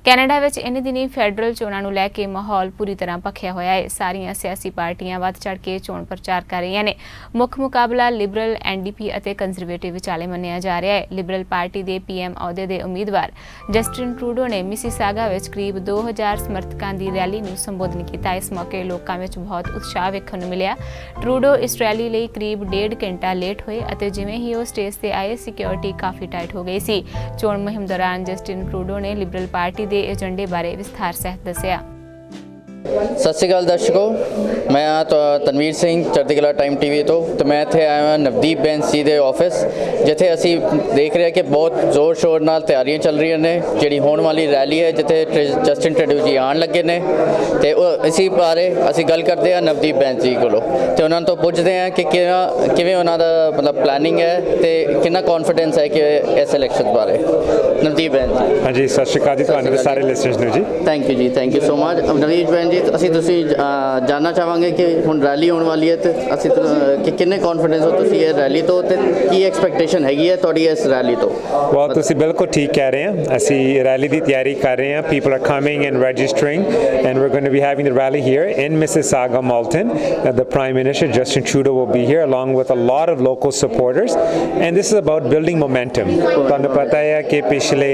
Canada ਵਿੱਚ ਇਨ ਦਿਨੀ federal ਚੋਣਾਂ ਨੂੰ ਲੈ ਕੇ ਮਾਹੌਲ ਪੂਰੀ ਤਰ੍ਹਾਂ ਭਖਿਆ ਹੋਇਆ ਹੈ। ਸਾਰੀਆਂ ਸਿਆਸੀ ਪਾਰਟੀਆਂ ਵੱਧ ਚੜ੍ਹ ਕੇ ਚੋਣ ਪ੍ਰਚਾਰ ਕਰ ਰਹੀਆਂ ਨੇ। ਮੁੱਖ ਮੁਕਾਬਲਾ ਲਿਬਰਲ, NDP ਅਤੇ ਕੰਜ਼ਰਵੇਟਿਵ ਵਿਚਾਲੇ ਮੰਨਿਆ ਜਾ ਰਿਹਾ ਹੈ। ਲਿਬਰਲ ਪਾਰਟੀ ਦੇ PM ਅਹੁਦੇ ਦੇ ਉਮੀਦਵਾਰ ਜਸਟਿਨ ਟਰੂਡੋ ਨੇ ਮਿਸੀਸਾਗਾ ਵਿੱਚ ਕਰੀਬ 2000 ਸਮਰਥਕਾਂ ਦੀ ਰੈਲੀ ਨੂੰ ਸੰਬੋਧਨ ਕੀਤਾ। ਇਸ ਮੌਕੇ ਲੋਕਾਂ ਵਿੱਚ ਬਹੁਤ ਉਤਸ਼ਾਹ ਵੇਖਣ ਨੂੰ ਮਿਲਿਆ। ਟਰੂਡੋ ਇਸ ਰੈਲੀ ਲਈ ਕਰੀਬ 1.5 ਘੰਟਾ ਲੇਟ ਹੋਏ ਅਤੇ ਜਿਵੇਂ ਹੀ ਉਹ ਸਟੇਜ ਤੇ ਆਏ ਸਿਕਿਉਰਿਟੀ ਕਾਫੀ ਟਾਈਟ ਹੋ ਗਈ ਸੀ। ਚੋਣ ਮੁਹਿੰਮ ਦੌਰਾਨ ਜਸਟਿਨ ਟਰੂਡੋ ਨੇ ਲਿਬਰਲ ਪਾਰਟੀ ਦੇ ਏਜੰਡੇ ਬਾਰੇ ਵਿਸਥਾਰ ਸਹਿਤ ਦੱਸਿਆ। सत श्री अकाल दर्शकों, मैं तो तनवीर सिंह चढ़दीकला टाइम TV तो मैं इत्थे आया हाँ नवदीप बैंस जी के ऑफिस, जिथे असी देख रहे हैं कि बहुत जोर शोर नाल तैयारियां चल रही ने। जिहड़ी होने वाली रैली है जिथे जस्टिन ट्रूडो जी आन लगे ने ते इसी बारे असी गल करते हैं नवदीप बैंस जी कोलों ते उन्हां तो पुछदे हैं कि किवें उन्हां दा मतलब प्लानिंग है ते कितना कॉन्फिडेंस है कि इस इलैक्शन बारे। नवदीप बैंस जी। हाँ जी, सत श्री अकाल जी, तुहानूं सारे लिसनर्स नूं जी थैंक यू जी, thank you so much. Navdeep Bains ji, ਅਸੀਂ ਤੁਸੀਂ ਜਾਨਣਾ ਚਾਹਾਂਗੇ ਕਿ ਹੁਣ ਰੈਲੀ ਹੋਣ ਵਾਲੀ ਹੈ ਤੇ ਅਸੀਂ ਕਿ ਕਿੰਨੇ ਕੌਨਫੀਡੈਂਸ ਹੋ ਤੁਸੀਂ ਇਹ ਰੈਲੀ ਤੋਂ ਤੇ ਕੀ ਐਕਸਪੈਕਟੇਸ਼ਨ ਹੈਗੀ ਹੈ ਤੁਹਾਡੀ ਇਸ ਰੈਲੀ ਤੋਂ? ਵਾਹ, ਤੁਸੀਂ ਬਿਲਕੁਲ ਠੀਕ ਕਹਿ ਰਹੇ ਹੋ। ਅਸੀਂ ਰੈਲੀ ਦੀ ਤਿਆਰੀ ਕਰ ਰਹੇ ਹਾਂ। People are coming and registering and we are going to be having the rally here in Mississauga, Malton. The Prime Minister Justin Trudeau will be here along with a lot of local supporters and this is about building momentum. ਤੁਹਾਨੂੰ ਪਤਾ ਹੈ ਕਿ ਪਿਛਲੇ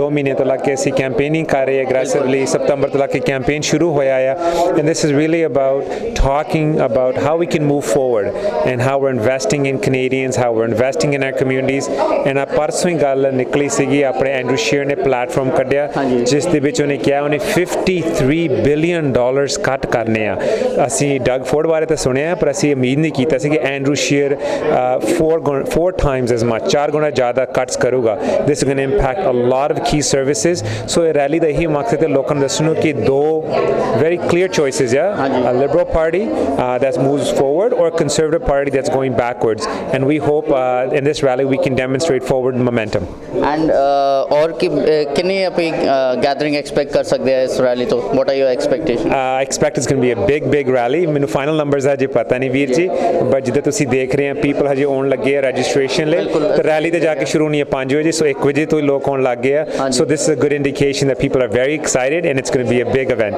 2 ਮਹੀਨੇ ਤੋਂ ਲੱਗ ਕੇ ਅਸੀਂ campaigning ਕਰ ਰਹੇ ਐਗਰੈਸਿਵਲੀ। ਸਤੰਬਰ ਤੋਂ ਲੱਗ ਕੇ ਕੈਂਪੇਨ ਸ਼ੁਰੂ ਹੋਇਆ ਹੈ and this is really about talking about how we can move forward and how we're investing in Canadians, how we're investing in our communities and ਆ ਪਰਸੋਂ ਹੀ ਗੱਲ ਨਿਕਲੀ ਸੀਗੀ ਆਪਣੇ ਐਂਡਰੂ ਸ਼ੀਅਰ ਨੇ ਪਲੇਟਫਾਰਮ ਕੱਢਿਆ ਜਿਸ ਦੇ ਵਿੱਚ ਉਹਨੇ ਕਿਹਾ ਉਹਨੇ $53 ਬਿਲੀਅਨ ਕੱਟ ਕਰਨੇ ਆ। ਅਸੀਂ ਡਗ ਫੋਰਡ ਬਾਰੇ ਤਾਂ ਸੁਣਿਆ ਪਰ ਅਸੀਂ ਉਮੀਦ ਨਹੀਂ ਕੀਤਾ ਸੀ ਕਿ Andrew sheer 4 times as much 4 ਗੁਣਾ ਜ਼ਿਆਦਾ ਕੱਟਸ ਕਰੂਗਾ। this is going to impact a lot of key services। ਸੋ ਇਹ ਰੈਲੀ ਦਾ ਇਹੀ ਮਕਸਦ ਹੈ ਲੋਕਾਂ ਨੂੰ ਦੱਸਣ ਕਿ ਦੋ very clear choices, a liberal party that moves forward or a conservative party that's going backwards and we hope in this rally we can demonstrate forward momentum and और कितनी अपनी gathering expect कर सकते हैं इस rally तो? What are your expectations? I expect it's going to be a big rally। ਮੈਨੂੰ final numbers ਹਜੇ ਪਤਾ ਨਹੀਂ ਵੀਰ ਜੀ, but ਜਿੱਦਾਂ ਤੁਸੀਂ ਦੇਖ ਰਹੇ ਆ people ਹਜੇ ਆਉਣ ਲੱਗੇ ਆ ਰਜਿਸਟ੍ਰੇਸ਼ਨ ਲਈ ਤੇ ਰੈਲੀ ਤੇ ਜਾ ਕੇ ਸ਼ੁਰੂ ਨਹੀਂ ਹੈ 5 ਵਜੇ, ਸੋ 1 ਵਜੇ ਤੋਂ ਹੀ ਲੋਕ ਆਉਣ ਲੱਗ ਗਏ ਆ। so this is a good indication that people are very excited and it's going to be a big event।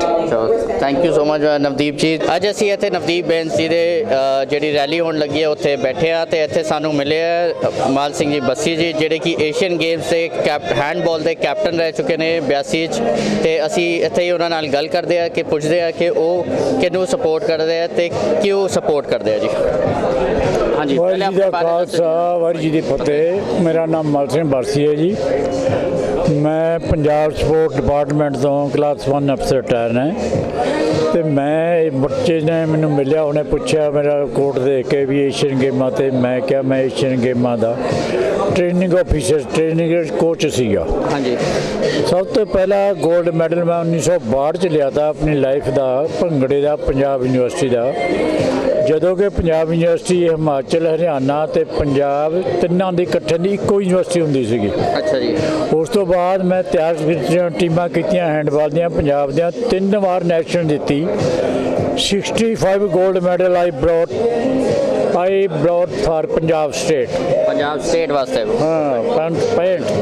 Thank you so much Navdeep ਜੀ। ਅੱਜ ਅਸੀਂ ਇੱਥੇ ਨਵਦੀਪ ਬੈਂਸ ਜੀ ਦੇ ਜਿਹੜੀ ਰੈਲੀ ਹੋਣ ਲੱਗੀ ਹੈ ਉੱਥੇ ਬੈਠੇ ਆ ਤੇ ਇੱਥੇ ਸਾਨੂੰ ਮਿਲੇ ਆ ਮਾਲ ਸਿੰਘ ਜੀ ਬੱਸੀ ਜੀ ਜਿਹੜੇ ਕਿ ਏਸ਼ੀਅਨ ਗੇਮਸ ਦੇ ਹੈਂਡਬਾਲ ਦੇ ਕੈਪਟਨ ਰਹਿ ਚੁੱਕੇ ਨੇ 82 'ਚ ਤੇ ਅਸੀਂ ਇੱਥੇ ਹੀ ਉਹਨਾਂ ਨਾਲ ਗੱਲ ਕਰਦੇ ਆ ਕਿ ਪੁੱਛਦੇ ਆ ਕਿ ਉਹ ਕਿਹਨੂੰ ਸਪੋਰਟ ਕਰਦੇ ਆ ਤੇ ਕਿਉਂ ਸਪੋਰਟ ਕਰਦੇ ਆ ਜੀ। ਹਾਂਜੀ, ਵਾਹਿਗੁਰੂ ਜੀ ਦਾ ਖਾਲਸਾ ਵਾਹਿਗੁਰੂ ਜੀ ਦੀ ਫਤਿਹ। ਮੇਰਾ ਨਾਮ ਮਾਲ ਸਿੰਘ ਬੱਸੀ ਹੈ ਜੀ। ਮੈਂ ਪੰਜਾਬ ਸਪੋਰਟ ਡਿਪਾਰਟਮੈਂਟ ਤੋਂ ਕਲਾਸ 1 ਅਫਸਰ ਰਿਟਾਇਰ ਨੇ ਤੇ ਮੈਂ ਬੱਚੇ ਨੇ ਮੈਨੂੰ ਮਿਲਿਆ, ਉਹਨੇ ਪੁੱਛਿਆ ਮੇਰਾ ਕੋਟ ਦੇਖ ਕੇ ਵੀ ਏਸ਼ੀਅਨ ਗੇਮਾਂ ਤੇ ਮੈਂ ਕਿਹਾ ਮੈਂ ਏਸ਼ੀਅਨ ਗੇਮਾਂ ਦਾ ਟ੍ਰੇਨਿੰਗ ਆਫਿਸਰ ਟ੍ਰੇਨਿੰਗ ਕੋਚ ਸੀਗਾ। ਹਾਂਜੀ, ਸਭ ਤੋਂ ਪਹਿਲਾ ਗੋਲਡ ਮੈਡਲ ਮੈਂ 1962 'ਚ ਲਿਆ ਤਾ ਆਪਣੀ ਲਾਈਫ ਦਾ ਭੰਗੜੇ ਦਾ ਪੰਜਾਬ ਯੂਨੀਵਰਸਿਟੀ ਦਾ, ਜਦੋਂ ਕਿ ਪੰਜਾਬ ਯੂਨੀਵਰਸਿਟੀ ਹਿਮਾਚਲ, ਹਰਿਆਣਾ ਤੇ ਪੰਜਾਬ ਤਿੰਨਾਂ ਦੀ ਇਕੱਠੇ ਦੀ ਇੱਕੋ ਯੂਨੀਵਰਸਿਟੀ ਹੁੰਦੀ ਸੀਗੀ। ਅੱਛਾ ਜੀ। ਉਸ ਤੋਂ ਬਾਅਦ ਮੈਂ ਤਿਆਰ ਟੀਮਾਂ ਕੀਤੀਆਂ ਹੈਂਡਬਾਲ ਦੀਆਂ ਪੰਜਾਬ ਦੀਆਂ, 3 ਵਾਰ ਨੈਸ਼ਨਲ ਜਿੱਤੀ। 65 gold medal I brought for Punjab state ਵਾਸਤੇ। ਹਾਂ,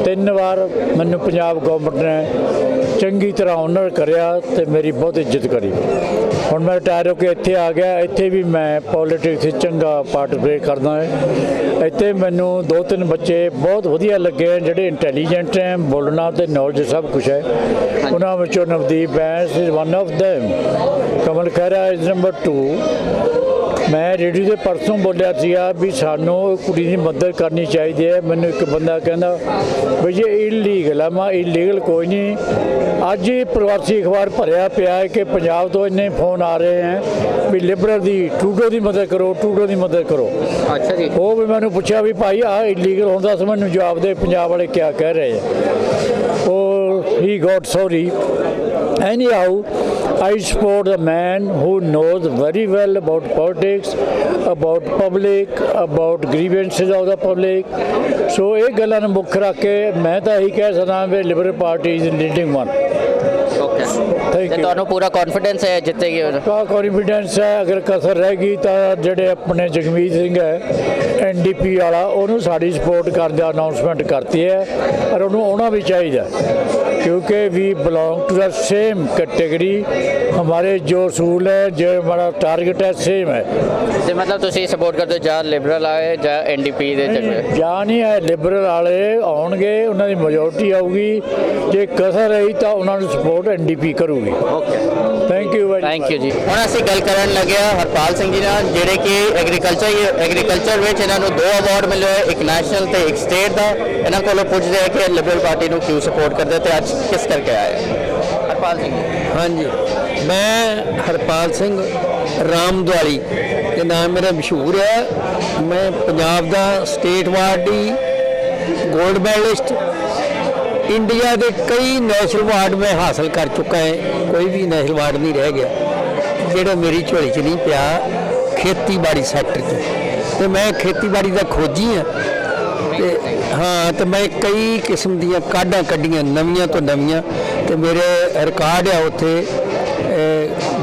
3 ਵਾਰ ਮੈਨੂੰ ਪੰਜਾਬ ਗੌਰਮੈਂਟ ਨੇ ਚੰਗੀ ਤਰ੍ਹਾਂ ਆਨਰ ਕਰਿਆ ਤੇ ਮੇਰੀ ਬਹੁਤ ਇੱਜ਼ਤ ਕਰੀ। ਹੁਣ ਮੈਂ ਰਿਟਾਇਰ ਹੋ ਕੇ ਇੱਥੇ ਆ ਗਿਆ। ਇੱਥੇ ਵੀ ਮੈਂ ਪੋਲੀਟਿਕਸ 'ਚ ਚੰਗਾ ਪਾਰਟੀਸਪੇਟ ਕਰਦਾ ਹੈ। ਇੱਥੇ ਮੈਨੂੰ 2-3 ਬੱਚੇ ਬਹੁਤ ਵਧੀਆ ਲੱਗੇ ਜਿਹੜੇ ਇੰਟੈਲੀਜੈਂਟ ਹੈ, ਬੋਲਣਾ ਤੇ ਨੌਲੇਜ ਸਭ ਕੁਛ ਹੈ। ਉਹਨਾਂ ਵਿੱਚੋਂ Navdeep Bains is one of them. Kamal Khaira is number 2। ਮੈਂ ਰੇਡੀਓ 'ਤੇ ਪਰਸੋਂ ਬੋਲਿਆ ਸੀਗਾ ਵੀ ਸਾਨੂੰ ਕੁੜੀ ਦੀ ਮਦਦ ਕਰਨੀ ਚਾਹੀਦੀ ਹੈ। ਮੈਨੂੰ ਇੱਕ ਬੰਦਾ ਕਹਿੰਦਾ ਵੀ ਇਹ ਇਲੀਗਲ ਆ। ਮੈਂ ਇਲੀਗਲ ਕੋਈ ਨਹੀਂ। ਅੱਜ ਹੀ ਪ੍ਰਵਾਸੀ ਅਖਬਾਰ ਭਰਿਆ ਪਿਆ ਹੈ ਕਿ ਪੰਜਾਬ ਤੋਂ ਇੰਨੇ ਫੋਨ ਆ ਰਹੇ ਹੈ ਵੀ ਲਿਬਰਲ ਦੀ ਟਰੂਡੋ ਦੀ ਮਦਦ ਕਰੋ, ਟਰੂਡੋ ਦੀ ਮਦਦ ਕਰੋ। ਅੱਛਾ ਜੀ। ਉਹ ਵੀ ਮੈਨੂੰ ਪੁੱਛਿਆ ਵੀ ਭਾਈ ਆਹ ਇਲੀਗਲ ਹੁੰਦਾ ਸੀ, ਮੈਨੂੰ ਜਵਾਬ ਦੇ ਪੰਜਾਬ ਵਾਲੇ ਕਿਆ ਕਹਿ ਰਹੇ ਹੈ। ਉਹ ਹੀ ਗੋਟ sorry. Anyhow, I support a man who knows very well about politics, about public, about grievances of the public. So ਇਹ ਗੱਲਾਂ ਨੂੰ ਮੁੱਖ ਰੱਖ ਕੇ ਮੈਂ ਤਾਂ ਇਹੀ ਕਹਿ ਸਕਦਾ ਵੀ liberal party is leading one. Thank ਤੇ ਯੂ। ਤੁਹਾਨੂੰ ਪੂਰਾ ਕੌਨਫੀਡੈਂਸ ਹੈ ਜਿੱਤੇਗੀ ਉਹ? का कॉन्फिडेंस है, अगर कसर रहेगी तो ਜਿਹੜੇ ਆਪਣੇ ਜਗਮੀਤ ਸਿੰਘ ਹੈ NDP ਵਾਲਾ ਉਹਨੂੰ ਸਾਡੀ ਸਪੋर्ट ਕਰਨ ਦਾ ਅਨਾਉਂਸਮੈਂਟ ਕਰਤੀ ਹੈ ਔਰ ਉਹਨੂੰ ਆਉਣਾ ਵੀ ਚਾਹੀਦਾ क्योंकि we belong to the same category. हमारे जो असूल है जो हमारा टारगेट है सेम है। ਤੇ ਮਤਲਬ ਤੁਸੀਂ ਸਪੋਰਟ ਕਰਦੇ ਹੋ ਜਾਂ ਲਿਬਰਲ ਆਏ ਜਾਂ NDP ਦੇ ਚੱਕਰ? ਜਾਂ ਨਹੀਂ ਹੈ ਲਿਬਰਲ ਵਾਲੇ ਆਉਣਗੇ, ਉਹਨਾਂ ਦੀ ਮੈਜੋਰਟੀ ਆਊਗੀ, ਜੇ ਕਸਰ ਰਹੀ ਤਾਂ ਉਹਨਾਂ ਨੂੰ ਸਪੋਰਟ NDP ਕਰੂਗੀ। Okay, thank you very thank you ਜੀ। ਹੁਣ ਅਸੀਂ ਗੱਲ ਕਰਨ ਲੱਗੇ ਹਾਂ ਹਰਪਾਲ ਸਿੰਘ ਜੀ ਨਾਲ, ਜਿਹੜੇ ਕਿ ਐਗਰੀਕਲਚਰ ਵਿੱਚ ਇਹਨਾਂ ਨੂੰ 2 ਅਵਾਰਡ ਮਿਲੇ ਹੋਏ, ਇੱਕ ਨੈਸ਼ਨਲ ਤੇ ਇੱਕ ਸਟੇਟ ਦਾ। ਇਹਨਾਂ ਕੋਲੋਂ ਪੁੱਛਦੇ ਆ ਕਿ ਲਿਬਰਲ ਪਾਰਟੀ ਨੂੰ ਕਿਉਂ ਸਪੋਰਟ ਕਰਦੇ ਤੇ ਅੱਜ ਕਿਸ ਕਰਕੇ ਆਏ ਹਰਪਾਲ ਸਿੰਘ? ਹਾਂਜੀ, ਮੈਂ ਹਰਪਾਲ ਸਿੰਘ ਰਾਮਦਵਾਲੀ ਦੇ ਨਾਮ ਮੇਰਾ ਮਸ਼ਹੂਰ ਹੈ। ਮੈਂ ਪੰਜਾਬ ਦਾ ਸਟੇਟ ਅਵਾਰਡ ਦੀ ਗੋਲਡ ਮੈਡਲਿਸਟ, ਇੰਡੀਆ ਦੇ ਕਈ ਨੈਸ਼ਨਲ ਅਵਾਰਡ ਮੈਂ ਹਾਸਲ ਕਰ ਚੁੱਕਾ ਹੈ। ਕੋਈ ਵੀ ਨੈਸ਼ਨਲ ਅਵਾਰਡ ਨਹੀਂ ਰਹਿ ਗਿਆ ਜਿਹੜਾ ਮੇਰੀ ਝੋਲੀ 'ਚ ਨਹੀਂ ਪਿਆ ਖੇਤੀਬਾੜੀ ਸੈਕਟਰ 'ਚ। ਤੇ ਮੈਂ ਖੇਤੀਬਾੜੀ ਦਾ ਖੋਜੀ ਹਾਂ ਤੇ ਹਾਂ, ਤੇ ਮੈਂ ਕਈ ਕਿਸਮ ਦੀਆਂ ਕਾਢਾਂ ਕੱਢੀਆਂ ਨਵੀਆਂ ਤੋਂ ਨਵੀਆਂ। ਤੇ ਮੇਰੇ ਰਿਕਾਰਡ ਆ ਉੱਥੇ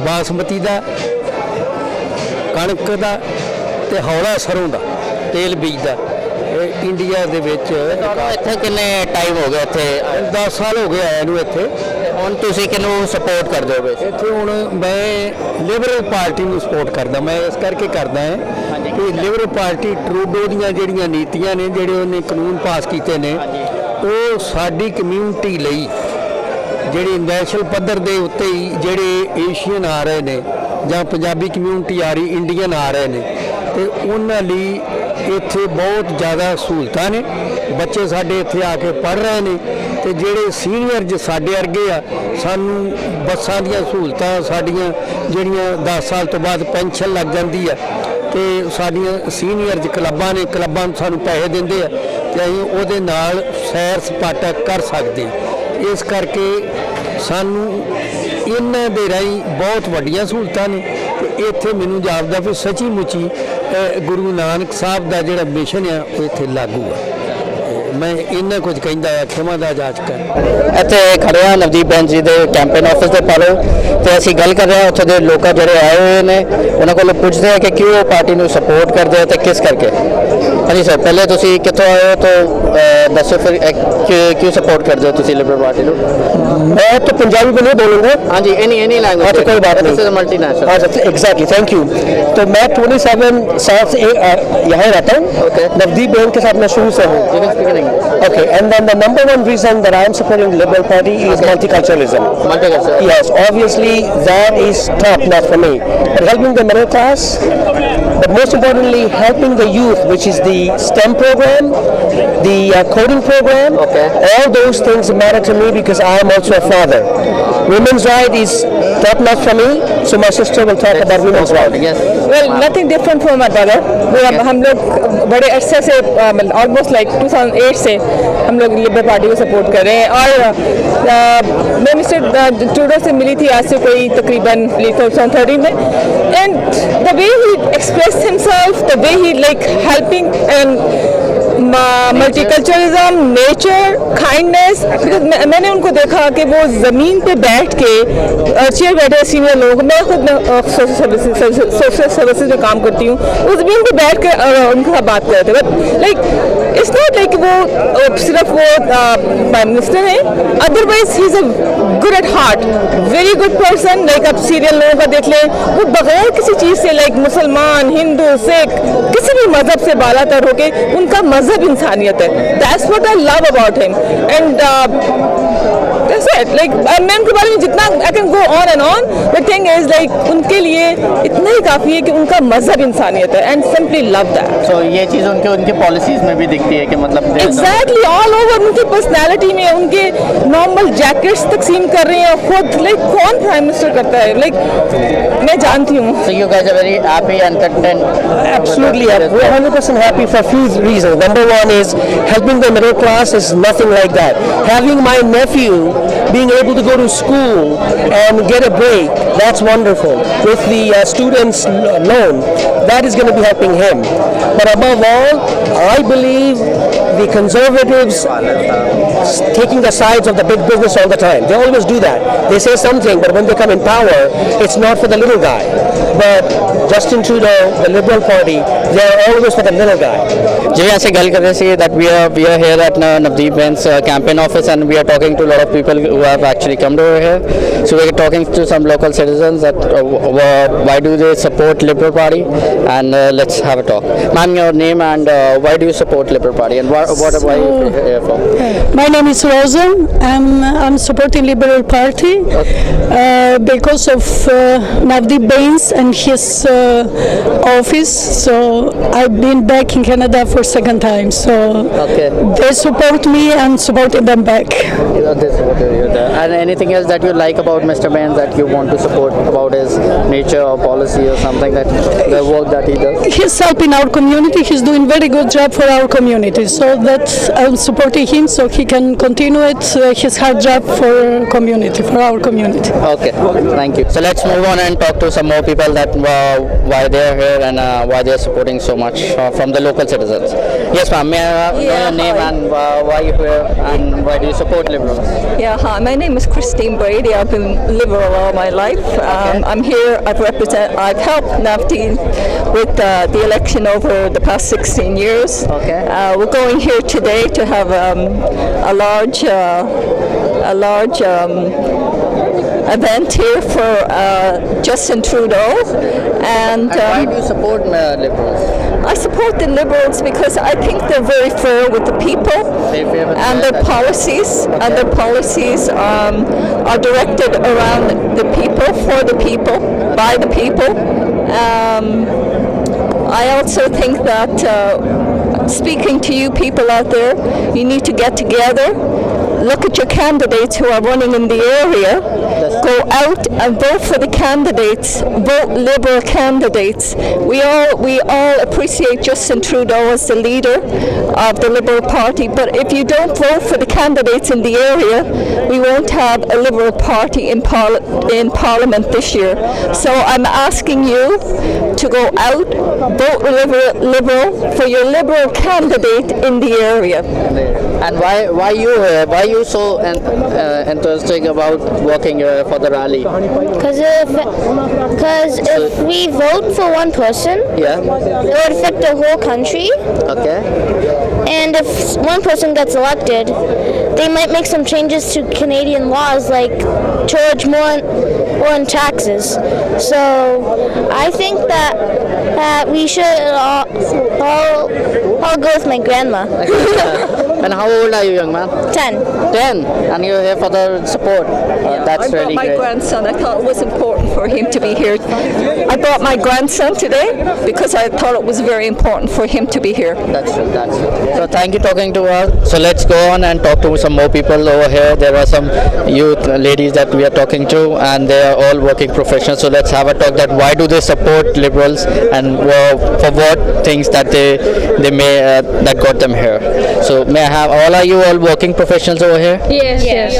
ਬਾਸਮਤੀ ਦਾ, ਕਣਕ ਦਾ ਤੇ ਹੌਲਾ ਸਰੋਂ ਦਾ ਤੇਲ ਬੀਜ ਦਾ। ਇਹ ਇੰਡੀਆ ਦੇ ਵਿੱਚ ਤੁਹਾਨੂੰ ਇੱਥੇ ਕਿੰਨੇ ਟਾਈਮ ਹੋ ਗਿਆ? ਇੱਥੇ 10 ਸਾਲ ਹੋ ਗਏ ਆਇਆ ਨੂੰ ਇੱਥੇ। ਹੁਣ ਤੁਸੀਂ ਕਿਹਨੂੰ ਸਪੋਰਟ ਕਰਦੇ ਹੋ? ਵੈਸੇ ਇੱਥੇ ਹੁਣ ਮੈਂ ਲਿਬਰਲ ਪਾਰਟੀ ਨੂੰ ਸਪੋਰਟ ਕਰਦਾ। ਮੈਂ ਇਸ ਕਰਕੇ ਕਰਦਾ ਹਾਂ ਕਿ ਲਿਬਰਲ ਪਾਰਟੀ ਟਰੂਡੋ ਦੀਆਂ ਜਿਹੜੀਆਂ ਨੀਤੀਆਂ ਨੇ, ਜਿਹੜੇ ਉਹਨੇ ਕਾਨੂੰਨ ਪਾਸ ਕੀਤੇ ਨੇ, ਉਹ ਸਾਡੀ ਕਮਿਊਨਿਟੀ ਲਈ, ਜਿਹੜੀ ਨੈਸ਼ਨਲ ਪੱਧਰ ਦੇ ਉੱਤੇ ਹੀ ਜਿਹੜੇ ਏਸ਼ੀਅਨ ਆ ਰਹੇ ਨੇ ਜਾਂ ਪੰਜਾਬੀ ਕਮਿਊਨਿਟੀ ਆ ਰਹੀ, ਇੰਡੀਅਨ ਆ ਰਹੇ ਨੇ, ਤੇ ਉਹਨਾਂ ਲਈ ਇੱਥੇ ਬਹੁਤ ਜ਼ਿਆਦਾ ਸਹੂਲਤਾਂ ਨੇ। ਬੱਚੇ ਸਾਡੇ ਇੱਥੇ ਆ ਕੇ ਪੜ੍ਹ ਰਹੇ ਨੇ ਤੇ ਜਿਹੜੇ ਸੀਨੀਅਰ ਜੋ ਸਾਡੇ ਵਰਗੇ ਆ, ਸਾਨੂੰ ਬੱਸਾਂ ਦੀਆਂ ਸਹੂਲਤਾਂ, ਸਾਡੀਆਂ ਜਿਹੜੀਆਂ 10 ਸਾਲ ਤੋਂ ਬਾਅਦ ਪੈਨਸ਼ਨ ਲੱਗ ਜਾਂਦੀ ਆ, ਤੇ ਸਾਡੀਆਂ ਸੀਨੀਅਰ ਕਲੱਬਾਂ ਨੇ, ਕਲੱਬਾਂ ਨੂੰ ਸਾਨੂੰ ਪੈਸੇ ਦਿੰਦੇ ਆ ਤੇ ਅਸੀਂ ਉਹਦੇ ਨਾਲ ਸੈਰ ਸਪਾਟਾ ਕਰ ਸਕਦੇ। ਇਸ ਕਰਕੇ ਸਾਨੂੰ ਇਹਨਾਂ ਦੇ ਰਾਹੀਂ ਬਹੁਤ ਵੱਡੀਆਂ ਸਹੂਲਤਾਂ ਨੇ। ਤੇ ਇੱਥੇ ਮੈਨੂੰ ਜਾਪਦਾ ਵੀ ਸੱਚੀ ਮੁੱਚੀ ਗੁਰੂ ਨਾਨਕ ਸਾਹਿਬ ਦਾ ਜਿਹੜਾ ਮਿਸ਼ਨ ਆ ਉਹ ਇੱਥੇ ਲਾਗੂ ਆ। ਮੈਂ ਇੰਨਾ ਕੁਝ ਕਹਿੰਦਾ ਆ, ਖਿਮਾ ਦਾ ਜਾਚਕ ਹੈ। ਇੱਥੇ ਖੜੇ ਹਾਂ ਨਵਦੀਪ ਬੈਂਸ ਜੀ ਦੇ ਕੈਂਪੇਨ ਆਫਿਸ ਦੇ ਪਾਲੋ, ਤੇ ਅਸੀਂ ਗੱਲ ਕਰ ਰਹੇ ਹਾਂ ਉੱਥੇ ਦੇ ਲੋਕਾਂ ਜਿਹੜੇ ਆਏ ਹੋਏ ਨੇ, ਉਹਨਾਂ ਕੋਲੋਂ ਪੁੱਛਦੇ ਆ ਕਿ ਕਿਉਂ ਉਹ ਪਾਰਟੀ ਨੂੰ ਸਪੋਰਟ ਕਰਦੇ ਆ ਤੇ ਕਿਸ ਕਰਕੇ। ਹਾਂਜੀ ਸਰ, ਪਹਿਲੇ ਤੁਸੀਂ ਕਿੱਥੋਂ ਆਏ ਹੋ तो ਦੱਸੋ ਫਿਰ क्यों सपोर्ट करते हो तुसी लिबरल पार्टी को? मैं तो पंजाबी में नहीं बोलूँगा। हाँ जी, एनी लैंग्वेज। हाँ, तो कोई बात नहीं। मल्टीनेशनल। हाँ एग्जैक्टली, थैंक यू। तो मैं 27 साल से यहाँ रहता हूँ। Okay. नवदीप बहन के साथ मैं शुरू से हूँ। Okay, and then the number one reason that I am supporting the Liberal Party is multiculturalism. Multicultural. Yes, obviously that is top notch for me. But helping the middle class, but most importantly helping the youth, which is the STEM program, the coding program. Okay. All those things matter to me because I am also a father. Women's right is top notch for me, so my sister will talk about women's right. Yes. Well, nothing different from my brother. हम लोग बड़े अरसे से almost like 2008 से हम लोग liberal party को support कर रहे हैं। और मैं मिस्टर ट्रूडो से मिली थी आज से कोई तकरीबन 2013 में, and the way he express himself, the way he like helping and multiculturalism, nature, kindness. मैंने उनको देखा कि वो ज़मीन पे बैठ के चेयर बैठे सीनियर लोग, मैं खुद सोशल सर्विसेज में काम करती हूँ, उस ज़मीन पे बैठ के उनके साथ बात कर रहे थे। But like it's not like वो सिर्फ वो प्राइम मिनिस्टर हैं, otherwise he is a good at heart, very good person. Like आप सीरियल लोगों का देख लें, वो बगैर किसी चीज़ से, लाइक मुसलमान, हिंदू, सिख, किसी भी मज़हब से बालातर होके उनका मज़हब इंसानियत है। That's what I love about him, and that's it. Like मैं उनके बारे में जितना I can go on and on, the thing is like उनके लिए इतना ही काफ़ी है कि उनका मज़हब इंसानियत है, एंड सिंपली लव दैट। सो ये चीज़ उनके पॉलिसीज़ में भी दिखती है कि मतलब एग्जैक्टली ऑल ओवर उनकी पर्सनैलिटी में, उनके नॉर्मल जैकेट्स तकसीम कर रहे हैं खुद। लाइक कौन प्राइम मिनिस्टर करता है? लाइक मैं जानती हूँ. So you guys are very happy and content. Absolutely, we're 100% happy for a few reasons. Number one is helping the middle class is nothing like that. Having my nephew being able to go to school and get a break, that's wonderful. With the students' loan, that is going to be helping him. But above all, I believe the Conservatives taking the sides of the big business all the time. They always do that. They say something, but when they come in power, it's not for the little guy. But Justin Trudeau, the Liberal Party, they are always for the little guy. जिਵੇਂ ਅਸੀਂ ਗੱਲ ਕਰ ਰਹੇ ਸੀ that we are here at Navdeep Ben's campaign office and we are talking to a lot of people who have actually come over here. So we are talking to some local citizens that why do they support Liberal Party, and let's have a talk. Ma'am, your name and why do you support Liberal Party and what are you here for? My name is Rosa. I'm supporting Liberal Party because of Navdeep Bains and his office. So I've been back in Canada for second time. So they support me and supported them back. And anything else that you like about Mr. Bains that you want to support about his nature or policy or something, that the work that he does? He's helping our community. He's doing very good job for our community. So that I'm supporting him so he can continue his hard job for community, for our community. Okay, thank you. So let's move on and talk to some more people that why they're here and why they're supporting so much from the local citizens. Yes, ma'am. May I know your name and why you here and why do you support Liberals? Yeah, hi. My name is Christine Brady. I've been Liberal all my life. I'm here. I've helped Navdeep with the election over the past 16 years. Okay. We're going here today to have a large event here for Justin Trudeau. And why do you support Liberals? I support the Liberals because I think they're very fair with the people and their policies. And their policies are directed around the people, for the people, by the people. I also think that speaking to you people out there, you need to get together, look at your candidates who are running in the area, go out and vote for the candidates, vote Liberal candidates. We all appreciate Justin Trudeau as the leader of the Liberal Party, but if you don't vote for the candidates in the area, we won't have a Liberal Party in Parliament this year. So I'm asking you to go out, vote Liberal for your Liberal candidate in the area. And why you here? Why you so enthusiastic about working for the rally? Because if we vote for one person, Yeah. it would affect the whole country. Okay. And if one person gets elected, they might make some changes to Canadian laws, like charge more on taxes. So I think that we should all go with my grandma. And how old are you, young man? 10. 10. And you're here for the support. That's I brought really my great. grandson. I thought it was important for him to be here. I brought my grandson today because I thought it was very important for him to be here. That's true. That's true. So thank you talking to us. So let's go on and talk to some more people over here. There are some youth ladies that we are talking to, and they are all working professionals. So let's have a talk that why do they support Liberals and for what things that they may that got them here. So may I have all working professionals over here? Yes.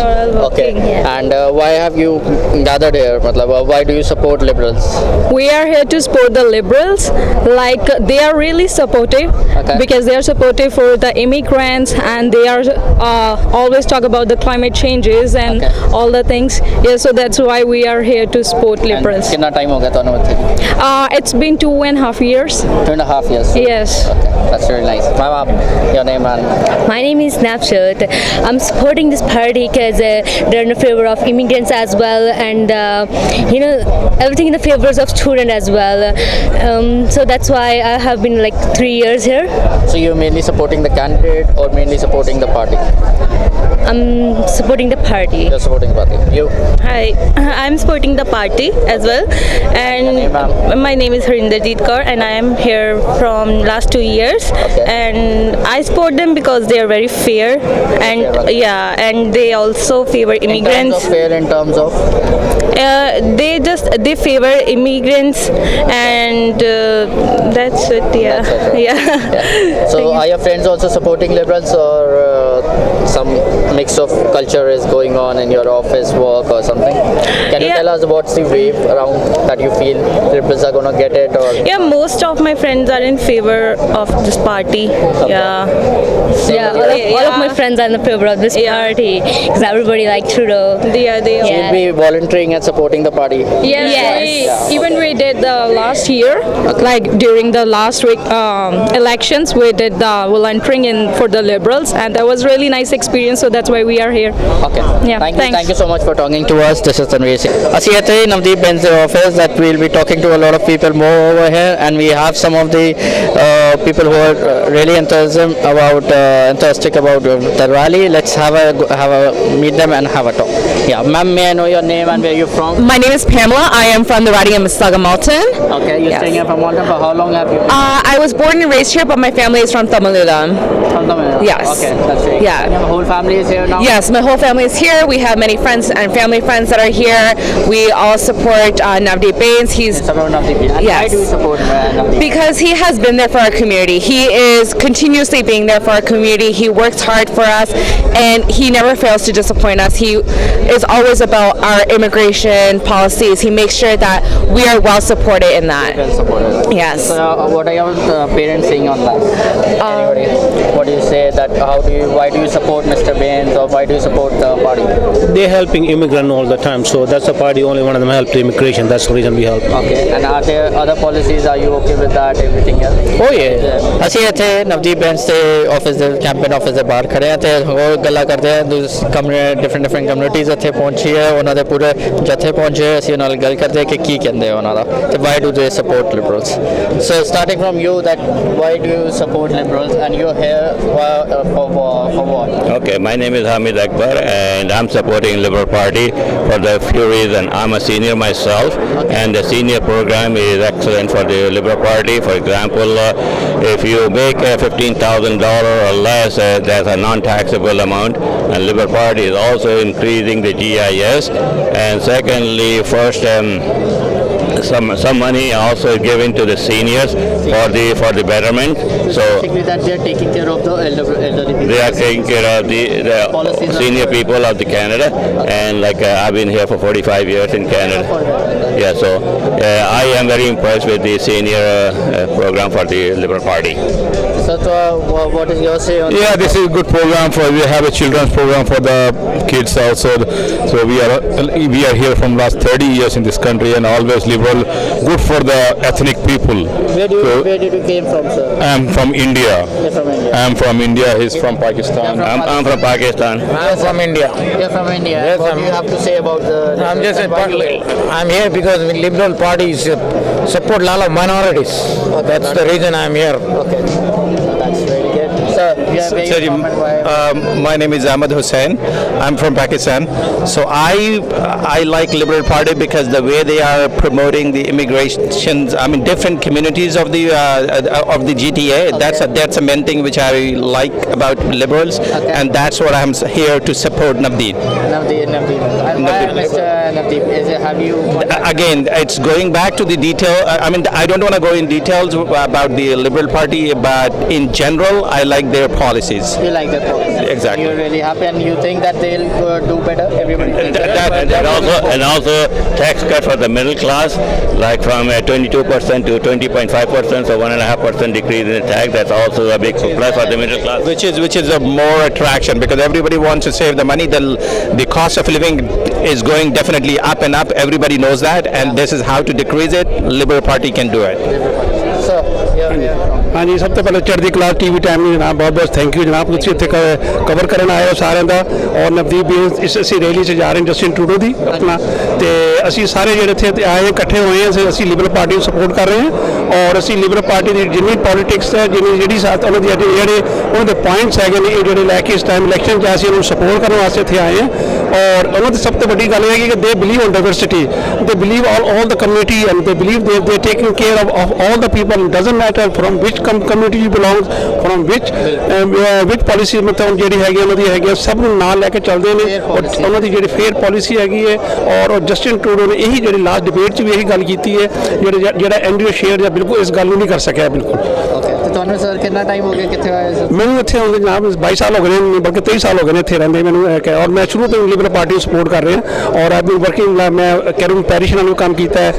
Okay. And why have you gathered here? Why do you support Liberals? We are here to support the Liberals. Like, they are really supportive because they are supportive for the immigrants, and they are always talk about the climate changes and all the things. Yeah, so that's why we are here to support Liberals. कितना time हो गया ਤੁਹਾਨੂੰ ਇੱਥੇ? It's been 2.5 years. 2.5 years. Yes. Okay, that's really nice. Ma'am, your name and My name is Snapshot. I'm supporting this party because they're in favor of immigrants as well, and everything in the favors of student as well. So that's why I have been like 3 years here. So you're mainly supporting the candidate or mainly supporting the party? I'm supporting the party. You're supporting the party. You? Hi, I'm supporting the party as well, and my name is Ranjit and I am here from last 2 years, and I support them because they are very fair, and yeah, and they also favor immigrants. In terms of? They favor immigrants, and that's it. Yeah, That's it, yeah. So are your friends also supporting liberals, or some mix of culture is going on in your office work or something? Can you tell us what's the wave around that you feel liberals are going to get it? Or Yeah, most of my friends are in favor of this party. Yeah. Yeah, all of my friends are in the favor of this party because everybody like Trudeau. They So you'll be volunteering and supporting the party? Yes. Even we did the last year, like during the last week elections, we did the volunteering for the Liberals, and that was really nice experience. So that's why we are here. Okay. Yeah. Thank you so much for talking to us. This is Tanveer Singh. ਅਸੀਂ ਇੱਥੇ ਨਵਦੀਪ ਬੈਂਸ ਦੇ office that we'll be talking to a lot of people more over here, and we have some of the people who are really enthusiastic about the rally. Let's have a meet them and have a talk. Yeah, ma'am, may I know your name and where you're from? My name is Pamela. I am from the riding of Mississauga, Malton. Okay, you're staying here from Malton. For how long have you been? I was born and raised here, but my family is from Tamil Nadu. From Tamil Nadu? Yes. Okay, that's great. Yeah. And your whole family is here now? Yes, my whole family is here. We have many friends and family friends that are here. We all support Navdeep Bains. He's Support Navdeep. And Yes. why do you support Navdeep? because he has been there for our community. He is continuously being there for our community. He works hard for us, and he never fails to disappoint us. He is always about our immigration policies. He makes sure that we are well supported in that. Well supported. Yes. So what are your parents saying on that? Anybody? What do you say that why do you support Mr. Bains, or why do you support the party? They're helping immigrant all the time, so that's the party. Only one of them helped immigration. That's the reason we help. Okay. And are there other policies? Are you okay with that? Everything else? Oh yeah. ਅਸੀਂ ਇੱਥੇ ਨਵਦੀਪ ਬੈਂਸ ਦੇ office ਦੇ campaign office ਦੇ ਬਾਹਰ ਖੜੇ ਹਾਂ ਤੇ ਹੋਰ ਗੱਲਾਂ ਕਰਦੇ ਹਾਂ। ਡਿਫਰੈਂਟ ਕਮਿਊਨਿਟੀਜ਼ ਇੱਥੇ ਪਹੁੰਚੀ ਹੈ, ਉਹਨਾਂ ਦੇ ਪੂਰੇ ਜੱਥੇ ਪਹੁੰਚੇ, ਅਸੀਂ ਉਹਨਾਂ ਨਾਲ ਗੱਲ ਕਰਦੇ ਹਾਂ ਕਿ ਕੀ ਕਹਿੰਦੇ ਆ ਉਹਨਾਂ ਦਾ ਤੇ ਵਾਈ ਡੂ ਦੇ support liberals. So starting firm you that why do you support liberals and you are here for what? Okay, my name is Hamid Akbar and I'm supporting Liberal Party for the few reasons. I'm a senior myself, and the senior program is excellent for the Liberal Party. For example, if you make $15,000 or less, that's a non-taxable amount, and Liberal Party is also increasing the GIS. And secondly, first some money also given to the seniors for the betterment. So that they are taking care of the elderly people. they are taking care of the senior people of the Canada, and like I've been here for 45 years in Canada. Yeah, so I am very impressed with the senior program for the Liberal Party. So what is your say on Yeah, this is a good program. We have a children's program for the kids also. So we are here from last 30 years in this country, and always liberal, good for the ethnic people. Where did you came from, sir? I'm from India. You're from India. I'm from India. He's from Pakistan. I'm from Pakistan. I'm from India. You're from India. Yes, What do you have to say about the? I'm just I'm here because the Liberal Party support a lot of minorities. That's the reason I'm here. Okay. That's very good. Sir, you have very comment why? My name is Ahmed Hussain. I'm from Pakistan. So I like Liberal Party because the way they are promoting the immigrations, I mean different communities of the GTA. That's a main thing which I like about Liberals, and that's what I'm here to support Navdeep. Navdeep. And why Mr. Navdeep? Have you? Again, it's going back to the detail. I mean, I don't want to go in details about the Liberal Party, but in general, I like their policies. You like their policies. Exactly. You're really happy, and you think that they'll do better. Everybody. And also tax cut for the middle class, like from 22% to 20.5%, so 1.5% decrease in the tax. That's also a big plus for the middle class. Which is a more attraction because everybody wants to save the money. The cost of living is going definitely up and up. Everybody knows that, and this is how to decrease it. Liberal Party can do it. So, yeah. हाँ जी, सब तो पहले चढ़दी कला TV time में जनाब बहुत बहुत thank you जनाब, तुसीं इत्थे कवर करन आए हो सारिਆਂ ਦਾ। और नवदीप भी इस ਅਸੀਂ रैली 'ਚ जा रहे हैं जस्टिन ट्रूडो ਦੀ अपना, ਤੇ ਅਸੀਂ ਸਾਰੇ ਜਿਹੜੇ ਇੱਥੇ ਆਏ ਇਕੱਠੇ ਹੋਏ ਹਾਂ, ਅਸੀਂ ਲਿਬਰਲ ਪਾਰਟੀ ਨੂੰ ਸਪੋਰਟ ਕਰ ਰਹੇ ਹਾਂ। ਔਰ ਅਸੀਂ ਲਿਬਰਲ ਪਾਰਟੀ ਦੀ ਜਿੰਨੀ ਪੋਲੀਟਿਕਸ ਹੈ, ਜਿਹੜੀ ਸਾਥ ਉਹਨਾਂ ਦੇ ਜਿਹੜੇ ਉਹਨਾਂ ਦੇ ਪੁਆਇੰਟਸ ਹੈਗੇ ਨੇ, ਇਹ ਜਿਹੜੇ ਲੈ ਕੇ ਇਸ ਟਾਈਮ ਇਲੈਕਸ਼ਨ 'ਚ ਅਸੀਂ ਉਹਨੂੰ ਸਪੋਰਟ ਕਰਨ ਵਾਸਤੇ ਇੱਥੇ ਆਏ ਹਾਂ। ਔਰ ਉਹਨਾਂ ਦੀ ਸਭ ਤੋਂ ਵੱਡੀ ਗੱਲ ਇਹ ਹੈ ਕਿ ਦੇ ਬਿਲੀਵ ਇਨ ਡਾਇਵਰਸਿਟੀ, ਦੇ believe all the community, and they believe they are taking care of all the people. It doesn't matter from which community you belong, from which policy मतलब ਜਿਹੜੀ ਹੈਗੀ ਉਹਨਾਂ ਦੀ ਹੈਗੀ, ਸਭ ਨੂੰ ਨਾਲ ਲੈ ਕੇ ਚੱਲਦੇ ਨੇ। ਔਰ ਉਹਨਾਂ ਦੀ ਜਿਹੜੀ ਫੇਅਰ ਪਾਲਿਸੀ ਹੈਗੀ ਹੈ, ਔਰ ਜਸਟਿਨ ਟਰੂਡੋ ਨੇ ਇਹੀ ਜਿਹੜੀ ਲਾਸਟ ਡਿਬੇਟ 'ਚ ਵੀ ਇਹੀ ਗੱਲ ਕੀਤੀ ਹੈ, ਜਿਹੜਾ ਐਂਡਰਿਊ ਸ਼ੇਅਰ ਜਾਂ ਬਿਲਕੁਲ ਇਸ ਗੱਲ ਨੂੰ ਨਹੀਂ ਕਰ ਸਕਿਆ ਬਿਲਕੁਲ। ਤੇ ਤੁਹਾਨੂੰ ਸਰ ਕਿੰਨਾ ਟਾਈਮ ਹੋ ਗਿਆ ਕਿੱਥੇ ਆਏ ਸਰ? ਮੈਨੂੰ ਇੱਥੇ ਆਉਂਦੇ ਜਨਾਬ 22 ਸਾਲ ਹੋ ਗਏ ਨੇ, ਬਲਕਿ 23 ਸਾਲ ਹੋ ਗਏ ਨੇ ਇੱਥੇ ਰਹਿੰਦੇ ਮੈਨੂੰ। ਔਰ ਮੈਂ ਸ਼ੁਰੂ ਤੋਂ ਲਿਬਰਲ ਪਾਰਟੀ ਨੂੰ ਸਪੋਰਟ ਕਰ ਰਿਹਾ। ਔਰ ਆਈ ਬੀਨ ਵਰਕਿੰਗ, ਮੈਂ ਕੈਰੂਨ ਪੈਰਿਸ਼ ਨਾਲ ਵੀ ਕੰਮ ਕੀਤਾ ਹੈ।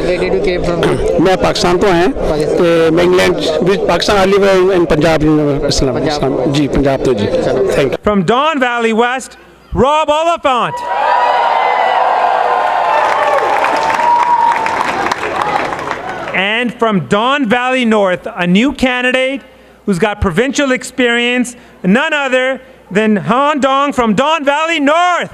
मैं पाकिस्तान तो आया, तो मैं England Pakistan I live in Punjab ji, Punjab तो जी। Thank you. From Don Valley West, Rob Oliphant. And from Don Valley North, a new candidate who's got provincial experience, none other than Han Dong from Don Valley North.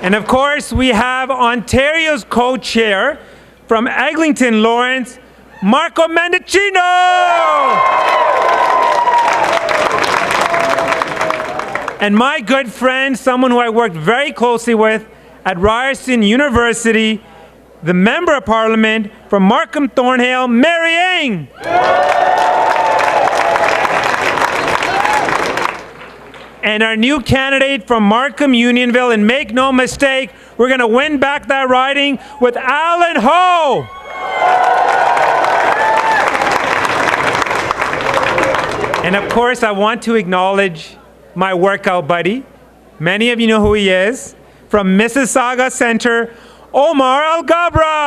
And of course, we have Ontario's co-chair from Eglinton Lawrence, Marco Mendicino. And my good friend, someone who I worked very closely with at Ryerson University, the Member of Parliament from Markham Thornhill, Mary Ng. And our new candidate from Markham Unionville, and make no mistake, we're going to win back that riding with Alan Ho. And of course, I want to acknowledge my workout buddy. Many of you know who he is. From Mississauga Centre, Omar Al-Gabra.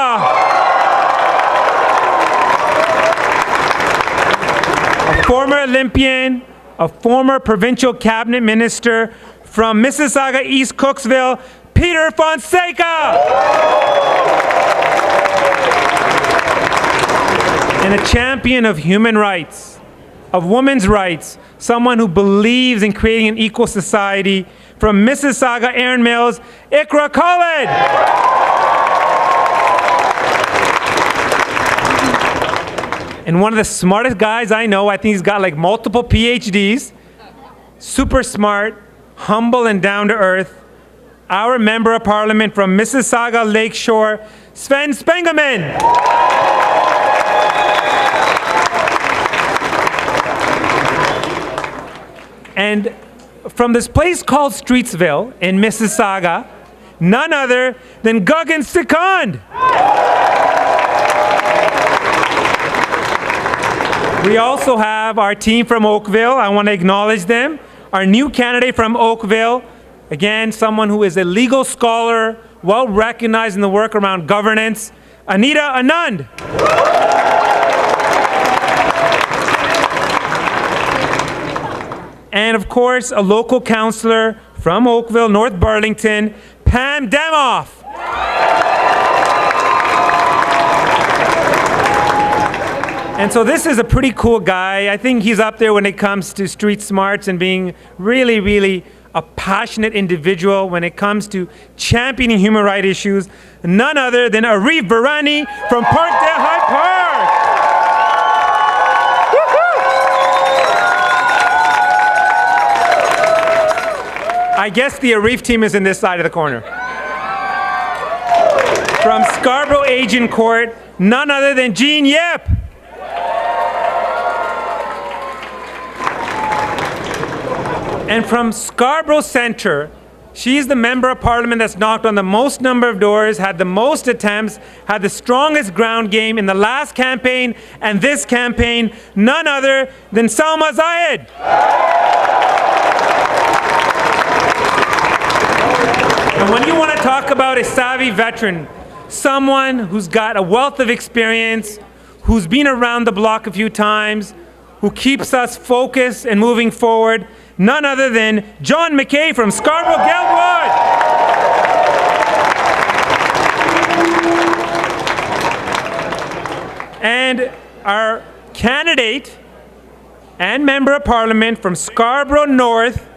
A former Olympian, a former provincial cabinet minister from Mississauga East Cooksville, Peter Fonseca. And a champion of human rights, of women's rights, someone who believes in creating an equal society, from Mississauga Erin Mills, Ikra Khalid. And one of the smartest guys I know, I think he's got like multiple PhDs, super smart, humble and down to earth, our Member of Parliament from Mississauga Lakeshore, Sven Spengeman. And from this place called Streetsville in Mississauga, none other than Gagan Sachkhand. We also have our team from Oakville. I want to acknowledge them. Our new candidate from Oakville, again, someone who is a legal scholar, well recognized in the work around governance, Anita Anand. And of course, a local councillor from Oakville, North Burlington, Pam Demoff. And so this is a pretty cool guy. I think he's up there when it comes to street smarts and being really, really a passionate individual when it comes to championing human rights issues. None other than Arif Varani from Parkdale High Park. I guess the Arif team is in this side of the corner. From Scarborough Agent Court, none other than Jean Yip. And from Scarborough Centre, she's the Member of Parliament that's knocked on the most number of doors, had the most attempts, had the strongest ground game in the last campaign and this campaign, none other than Salma Zayed. And when you want to talk about a savvy veteran, someone who's got a wealth of experience, who's been around the block a few times, who keeps us focused and moving forward, none other than John McKay from Scarborough Guildwood. And our candidate and Member of Parliament from Scarborough North,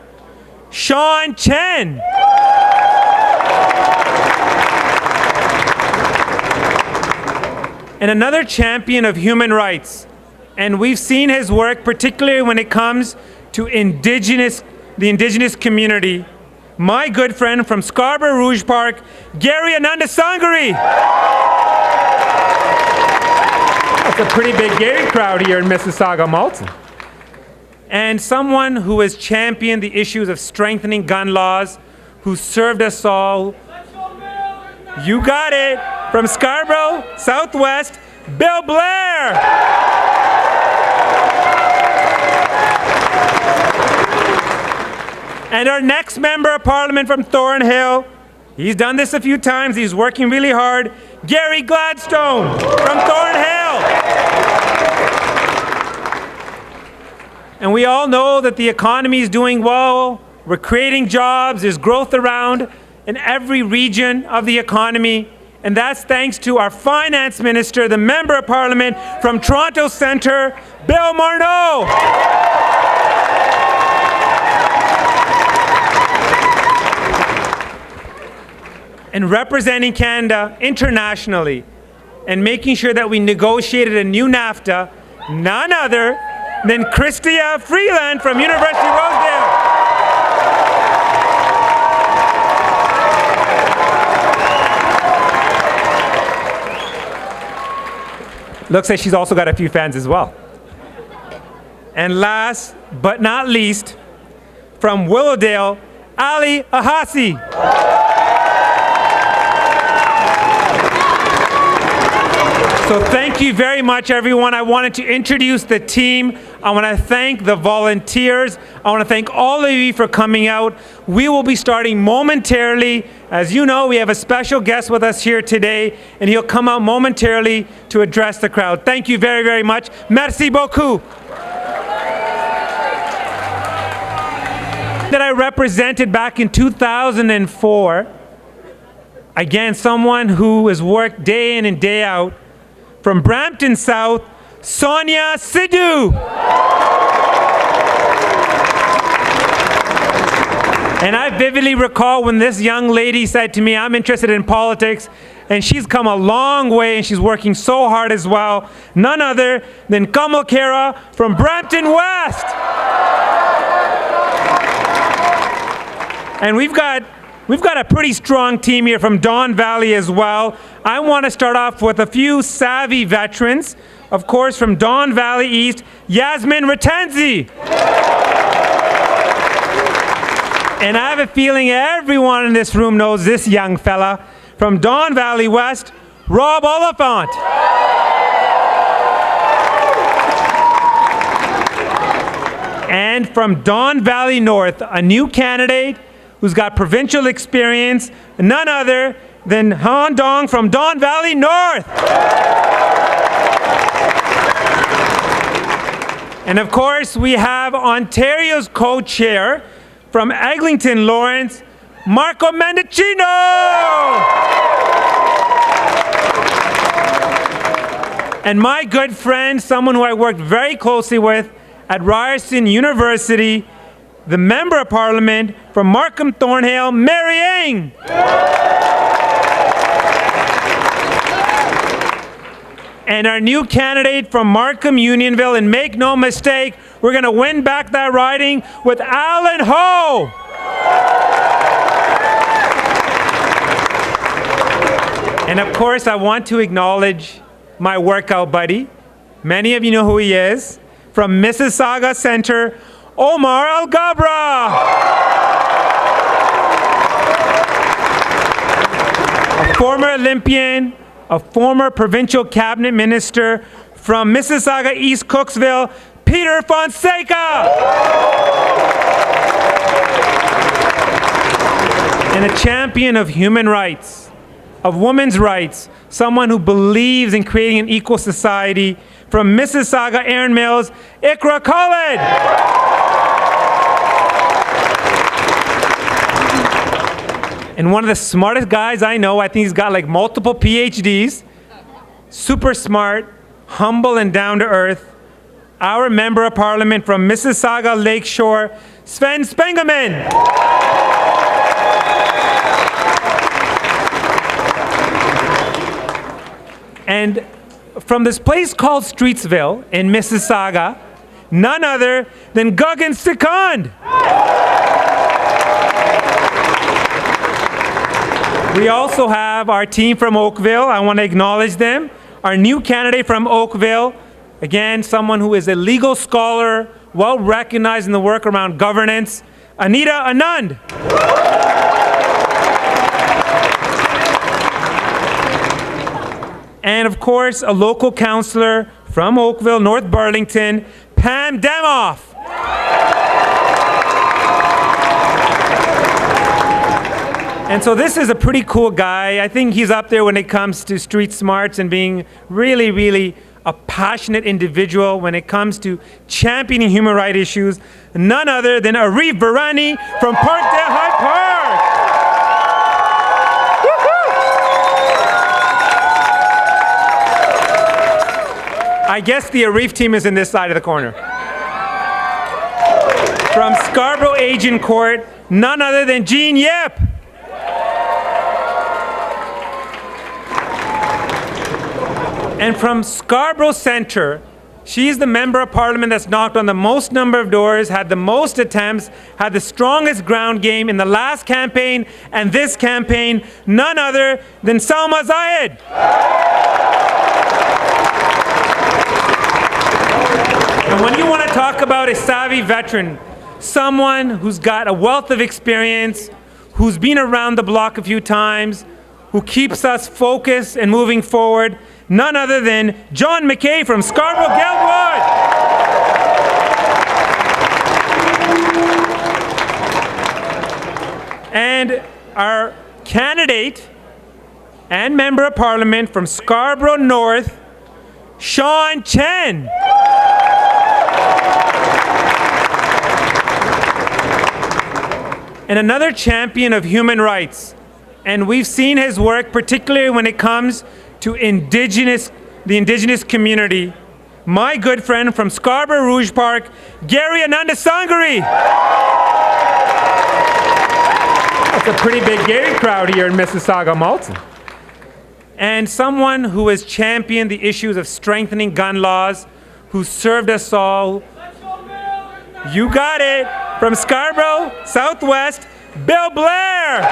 Sean Chen. And another champion of human rights. And we've seen his work, particularly when it comes to the indigenous community. My good friend from Scarborough Rouge Park, Gary Anandasangari. That's a pretty big Gary crowd here in Mississauga, Malton. And someone who has championed the issues of strengthening gun laws, who served us all. You got it. From Scarborough, Southwest, Bill Blair. And our next Member of Parliament from Thornhill, he's done this a few times, he's working really hard, Gary Gladstone from Thornhill. And we all know that the economy is doing well, we're creating jobs, there's growth around in every region of the economy. And that's thanks to our Finance Minister, the Member of Parliament from Toronto Centre, Bill Morneau. And representing Canada internationally and making sure that we negotiated a new NAFTA, none other than Chrystia Freeland from University of Rosedale. Looks like she's also got a few fans as well. And last but not least, from Willowdale, Ali Ahasi. So thank you very much, everyone. I wanted to introduce the team. I want to thank the volunteers. I want to thank all of you for coming out. We will be starting momentarily. As you know, we have a special guest with us here today, and he'll come out momentarily to address the crowd. Thank you very, very much. Merci beaucoup. That I represented back in 2004. Again, someone who has worked day in and day out. From Brampton South, Sonia Sidhu. And I vividly recall when this young lady said to me, I'm interested in politics, and she's come a long way and she's working so hard as well. None other than Kamal Khera from Brampton West. And we've got a pretty strong team here from Don Valley as well. I want to start off with a few savvy veterans. Of course, from Don Valley East, Yasmin Ratenzi. And I have a feeling everyone in this room knows this young fella. From Don Valley West, Rob Oliphant. And from Don Valley North, a new candidate who's got provincial experience, none other than Han Dong from Don Valley North. And of course, we have Ontario's co-chair from Eglinton Lawrence, Marco Mendicino. And my good friend, someone who I worked very closely with at Ryerson University, the Member of Parliament from Markham Thornhill, Mary Ng. And our new candidate from Markham Unionville, and make no mistake, we're going to win back that riding with Alan Ho. And of course, I want to acknowledge my workout buddy. Many of you know who he is. From Mississauga Centre, Omar Al-Gabra. A former Olympian, a former provincial cabinet minister from Mississauga East Cooksville, Peter Fonseca. And a champion of human rights, of women's rights, someone who believes in creating an equal society, from Mississauga Erin Mills, Ikra Khalid. And one of the smartest guys I know, I think he's got like multiple PhDs, super smart, humble and down to earth, our Member of Parliament from Mississauga Lakeshore, Sven Spengeman. And from this place called Streetsville in Mississauga, none other than Gagan Sachkhand. We also have our team from Oakville. I want to acknowledge them. Our new candidate from Oakville, again, someone who is a legal scholar, well recognized in the work around governance, Anita Anand. And of course, a local councillor from Oakville, North Burlington, Pam Demoff. And so this is a pretty cool guy. I think he's up there when it comes to street smarts and being really, really a passionate individual when it comes to championing human rights issues. None other than Arif Virani from Parkdale High Park. I guess the Arif team is in this side of the corner. From Scarborough Agent Court, none other than Jean Yip. And from Scarborough Centre, she's the Member of Parliament that's knocked on the most number of doors, had the most attempts, had the strongest ground game in the last campaign and this campaign, none other than Salma Zayed. And when you want to talk about a savvy veteran, someone who's got a wealth of experience, who's been around the block a few times, who keeps us focused and moving forward, none other than John McKay from Scarborough Guildwood. And our candidate and Member of Parliament from Scarborough North, Sean Chen. And another champion of human rights. And we've seen his work, particularly when it comes to the indigenous community. My good friend from Scarborough Rouge Park, Gary Anandasangari. That's a pretty big Gary crowd here in Mississauga, Malton. And someone who has championed the issues of strengthening gun laws, who served us all. You got it. From Scarborough Southwest, Bill Blair.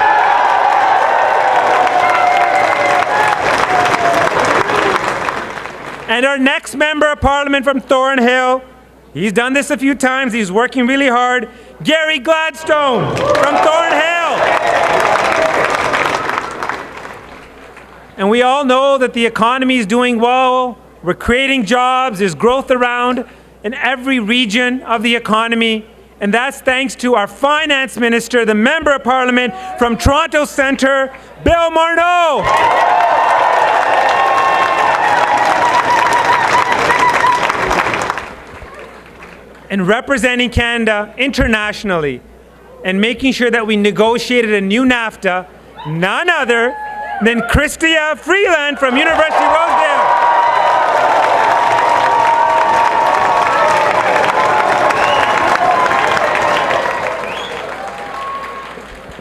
And our next Member of Parliament from Thornhill, he's done this a few times, he's working really hard, Gary Gladstone from Thornhill. And we all know that the economy is doing well, we're creating jobs, there's growth around in every region of the economy, and that's thanks to our Finance Minister, the Member of Parliament from Toronto Centre, Bill Marneau. And representing Canada internationally and making sure that we negotiated a new NAFTA, none other than Chrystia Freeland from University of Rosedale.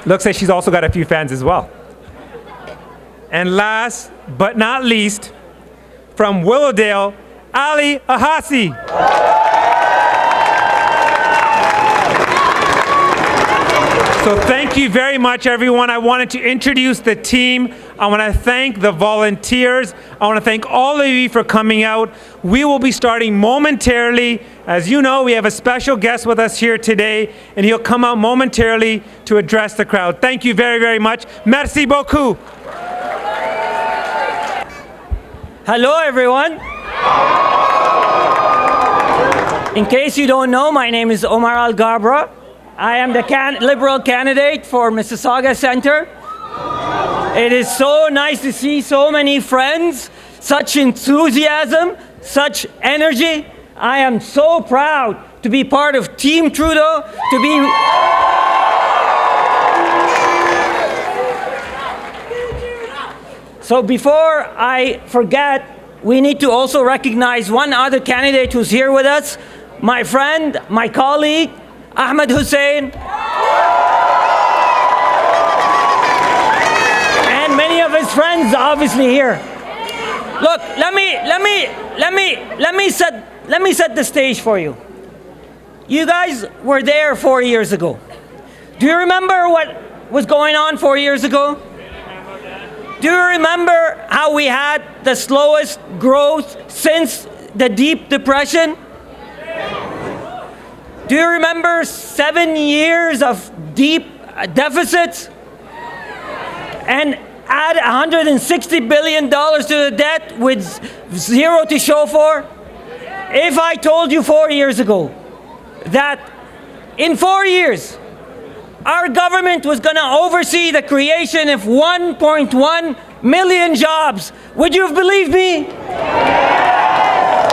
Looks like she's also got a few fans as well. And last but not least, from Willowdale, Ali Ahasi. So thank you very much, everyone. I wanted to introduce the team. I want to thank the volunteers. I want to thank all of you for coming out. We will be starting momentarily. As you know, we have a special guest with us here today, and he'll come out momentarily to address the crowd. Thank you very, very much. Merci beaucoup. Hello, everyone. In case you don't know, my name is Omar Al-Gabra. I am the Liberal candidate for Mississauga Centre. It is so nice to see so many friends, such enthusiasm, such energy. I am so proud to be part of Team Trudeau, to be... So before I forget, we need to also recognize one other candidate who's here with us, my friend, my colleague, Ahmed Hussein. And many of his friends obviously here. Look, let me set the stage for you. You guys were there 4 years ago. Do you remember what was going on 4 years ago? Do you remember how we had the slowest growth since the Deep Depression? Do you remember 7 years of deep deficits? And add $160 billion to the debt with zero to show for? If I told you 4 years ago that in 4 years our government was going to oversee the creation of 1.1 million jobs, would you have believed me?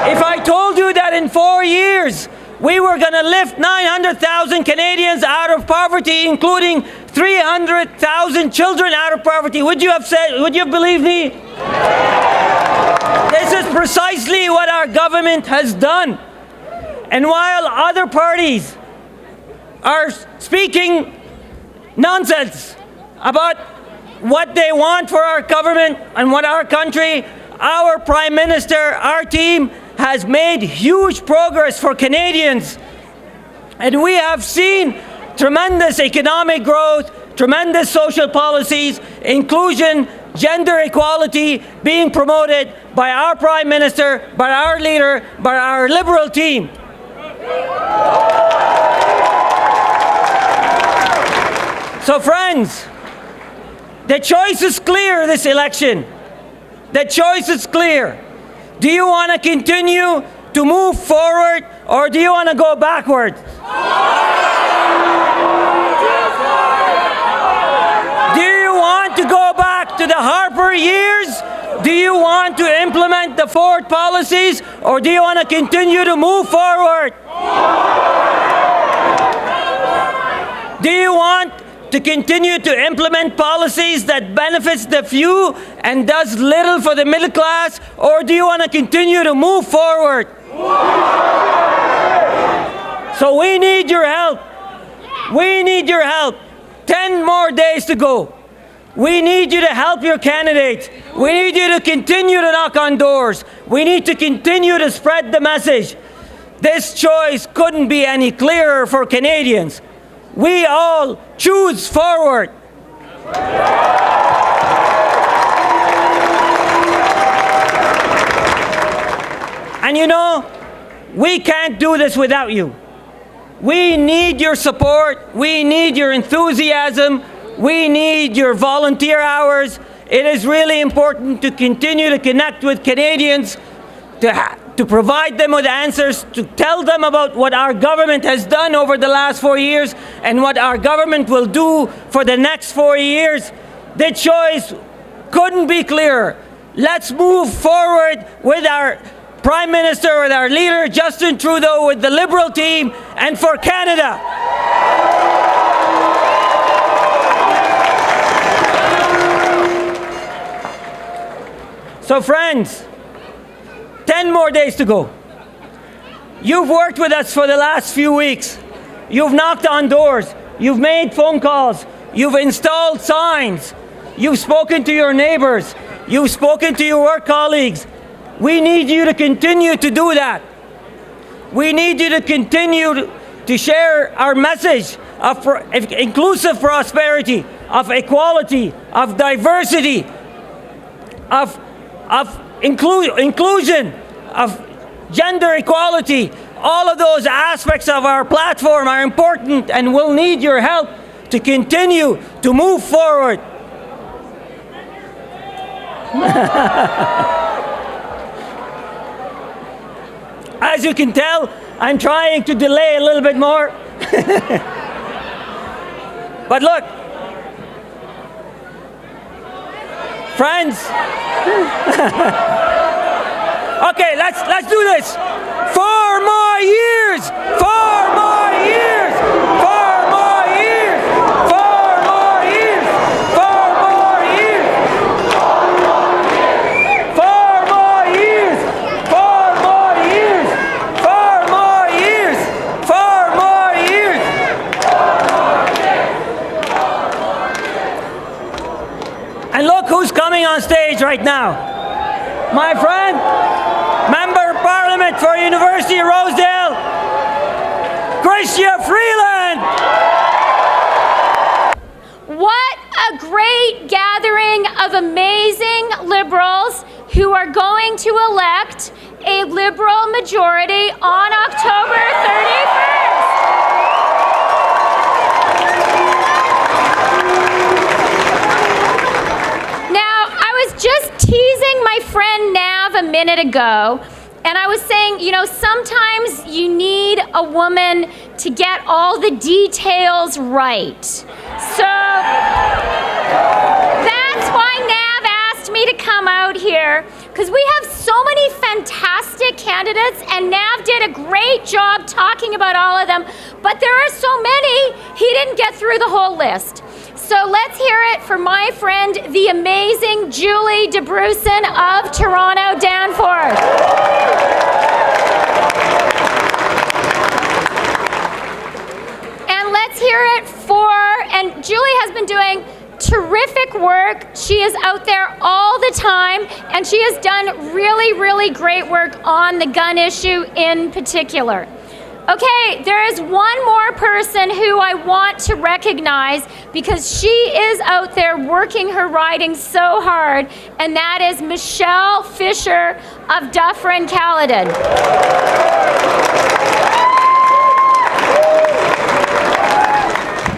If I told you that in 4 years we were going to lift 900,000 Canadians out of poverty, including 300,000 children out of poverty, would you have believed me? This is precisely what our government has done. And while other parties are speaking nonsense about what they want for our government and what our country, our Prime Minister, our team has made huge progress for Canadians. And we have seen tremendous economic growth, tremendous social policies, inclusion, gender equality being promoted by our Prime Minister, by our leader, by our Liberal team. So friends, the choice is clear this election. The choice is clear. Do you want to continue to move forward or do you want to go backwards? Do you want to go back to the Harper years? Do you want to implement the Ford policies or do you want to continue to move forward? Do you want to continue to implement policies that benefits the few and does little for the middle class, or do you want to continue to move forward? So we need your help. We need your help. 10 more days to go. We need you to help your candidates. We need you to continue to knock on doors. We need to continue to spread the message. This choice couldn't be any clearer for Canadians. We all choose forward. And you know, we can't do this without you. We need your support. We need your enthusiasm. We need your volunteer hours. It is really important to continue to connect with Canadians, to provide them with answers, to tell them about what our government has done over the last 4 years and what our government will do for the next 4 years. The choice couldn't be clearer. Let's move forward with our Prime Minister, with our leader, Justin Trudeau, with the Liberal team, and for Canada. So friends, 10 more days to go. You've worked with us for the last few weeks. You've knocked on doors. You've made phone calls. You've installed signs. You've spoken to your neighbors. You've spoken to your work colleagues. We need you to continue to do that. We need you to continue to share our message of inclusive prosperity, of equality, of diversity, of inclusion, of gender equality. All of those aspects of our platform are important and we'll need your help to continue to move forward. As you can tell, I'm trying to delay a little bit more. But look, friends. Okay, let's do this. 4 more years. 4 more years. 4 more years. 4 more years. 4 more years. 4 more years. who's coming on stage right now. My friend, Member of Parliament for University of Rosedale, Chrystia Freeland. What a great gathering of amazing Liberals who are going to elect a Liberal majority on October 31st. Now, I was just teasing my friend Nav a minute ago, and I was saying, you know, sometimes you need a woman to get all the details right. So that's why Nav asked me to come out here, because we have so many fantastic candidates, and Nav did a great job talking about all of them, but there are so many, he didn't get through the whole list. So let's hear it for my friend, the amazing Julie DeBrusen of Toronto Danforth. And let's hear it and Julie has been doing terrific work. She is out there all the time, and she has done really, really great work on the gun issue in particular. Okay, there is one more person who I want to recognize because she is out there working her riding so hard, and that is Michelle Fisher of Dufferin-Caledon.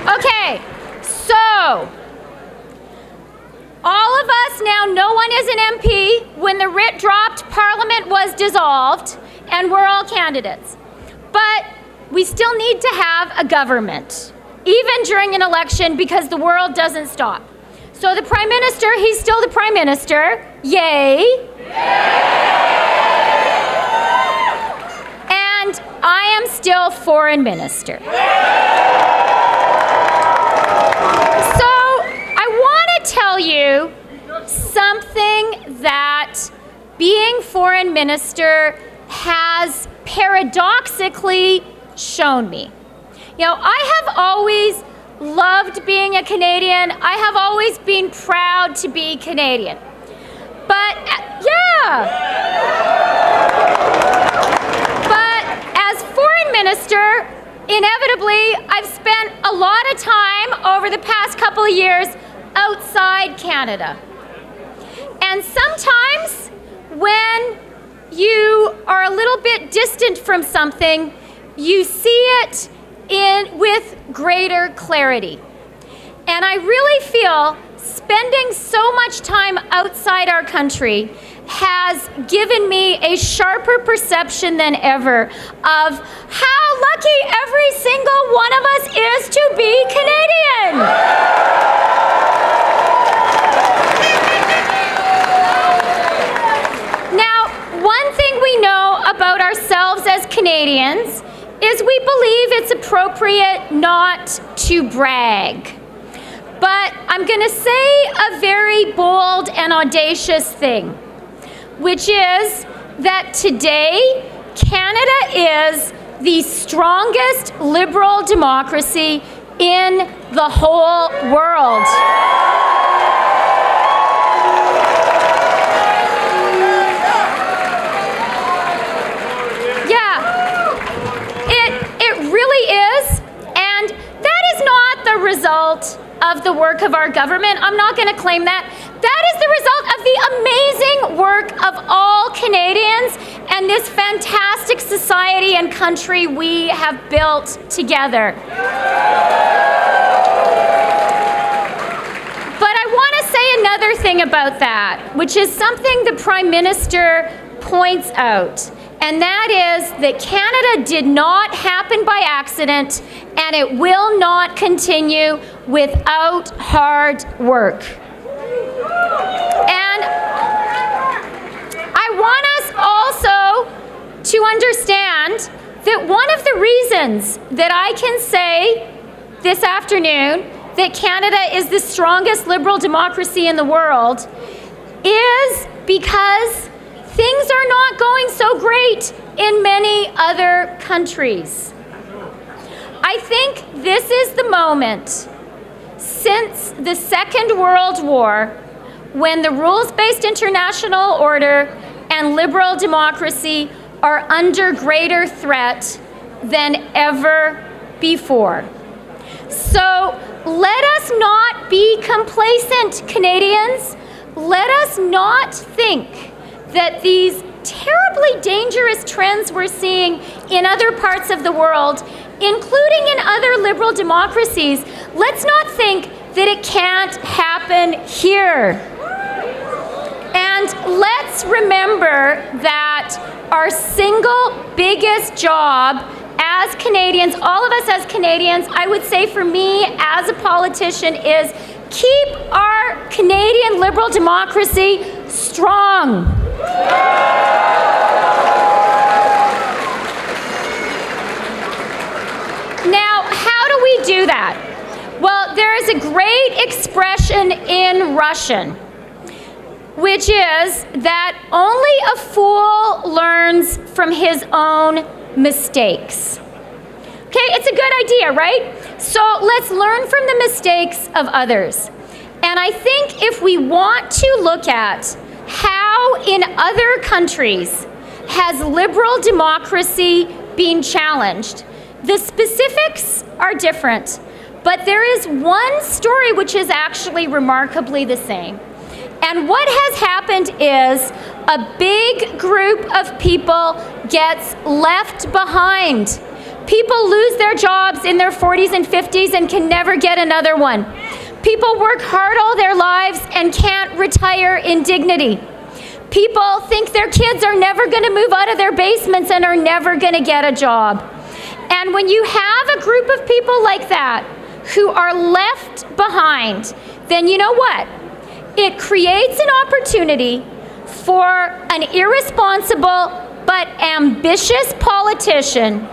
Okay, so all of us now, no one is an MP. When the writ dropped, Parliament was dissolved, and we're all candidates. But we still need to have a government, even during an election, because the world doesn't stop. So the Prime Minister, he's still the Prime Minister. Yay! And I am still Foreign Minister. So I want to tell you something that being Foreign Minister has paradoxically shown me. You know, I have always loved being a Canadian. I have always been proud to be Canadian. But, But as Foreign Minister, inevitably, I've spent a lot of time over the past couple of years outside Canada. And sometimes when you are a little bit distant from something, you see it with greater clarity. And I really feel spending so much time outside our country has given me a sharper perception than ever of how lucky every single one of us is to be Canadian. One thing we know about ourselves as Canadians is we believe it's appropriate not to brag. But I'm going to say a very bold and audacious thing, which is that today Canada is the strongest liberal democracy in the whole world. Result of the work of our government. I'm not going to claim that. That is the result of the amazing work of all Canadians and this fantastic society and country we have built together. But I want to say another thing about that, which is something the Prime Minister points out. And that is that Canada did not happen by accident, and it will not continue without hard work. And I want us also to understand that one of the reasons that I can say this afternoon that Canada is the strongest liberal democracy in the world is because things are not going so great in many other countries. I think this is the moment since the Second World War when the rules-based international order and liberal democracy are under greater threat than ever before. So let us not be complacent, Canadians. Let us not think that these terribly dangerous trends we're seeing in other parts of the world, including in other liberal democracies, let's not think that it can't happen here. And let's remember that our single biggest job as Canadians, all of us as Canadians, I would say for me as a politician, is keep our Canadian liberal democracy strong. Now, how do we do that? Well, there is a great expression in Russian, which is that only a fool learns from his own mistakes. Okay, it's a good idea, right? So let's learn from the mistakes of others. And I think if we want to look at how in other countries has liberal democracy been challenged, the specifics are different, but there is one story which is actually remarkably the same. And what has happened is a big group of people gets left behind. People lose their jobs in their 40s and 50s and can never get another one. People work hard all their lives and can't retire in dignity. People think their kids are never going to move out of their basements and are never going to get a job. And when you have a group of people like that who are left behind, then you know what? It creates an opportunity for an irresponsible but ambitious politician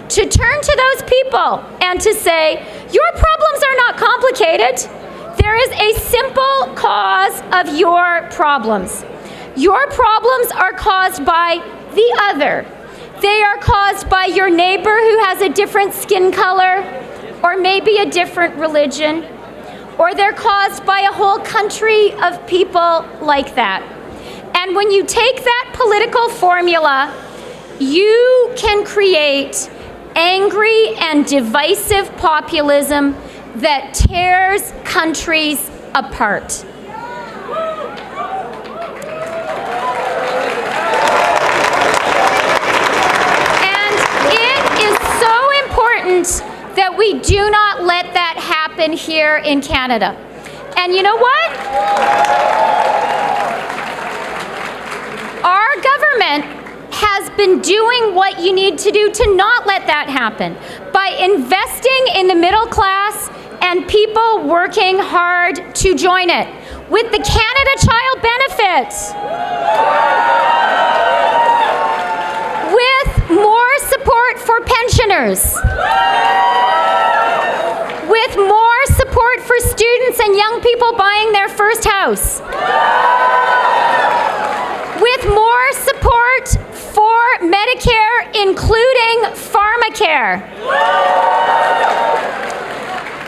to turn to those people and to say, your problems are not complicated. There is a simple cause of your problems. Your problems are caused by the other. They are caused by your neighbor who has a different skin color or maybe a different religion, or they're caused by a whole country of people like that. And when you take that political formula, you can create angry and divisive populism that tears countries apart. And it is so important that we do not let that happen here in Canada. And you know what? Our government has been doing what you need to do to not let that happen by investing in the middle class and people working hard to join it with the Canada Child Benefits, with more support for pensioners, with more support for students and young people buying their first house, with more support for Medicare, including pharmacare.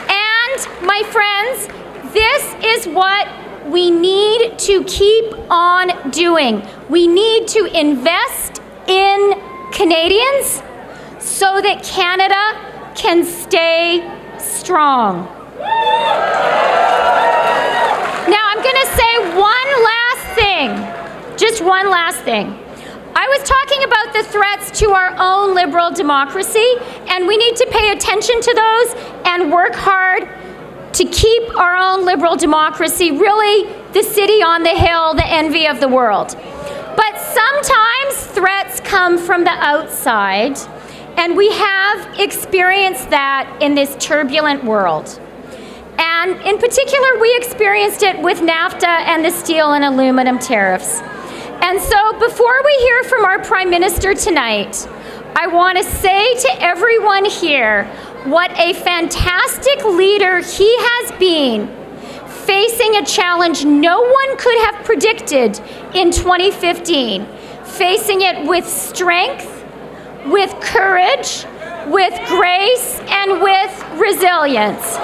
And, my friends, this is what we need to keep on doing. We need to invest in Canadians so that Canada can stay strong. Now, I'm going to say one last thing, just one last thing. I was talking about the threats to our own liberal democracy, and we need to pay attention to those and work hard to keep our own liberal democracy really the city on the hill, the envy of the world. But sometimes threats come from the outside, and we have experienced that in this turbulent world. And in particular, we experienced it with NAFTA and the steel and aluminum tariffs. And so before we hear from our Prime Minister tonight, I want to say to everyone here what a fantastic leader he has been, facing a challenge no one could have predicted in 2015, facing it with strength, with courage, with grace, and with resilience.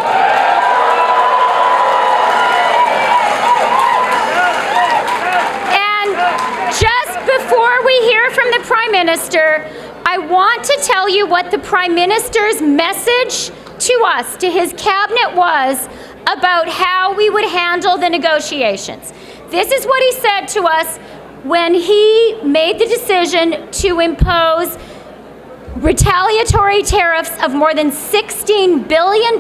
Minister, I want to tell you what the Prime Minister's message to us, to his cabinet, was about how we would handle the negotiations. This is what he said to us when he made the decision to impose retaliatory tariffs of more than $16 billion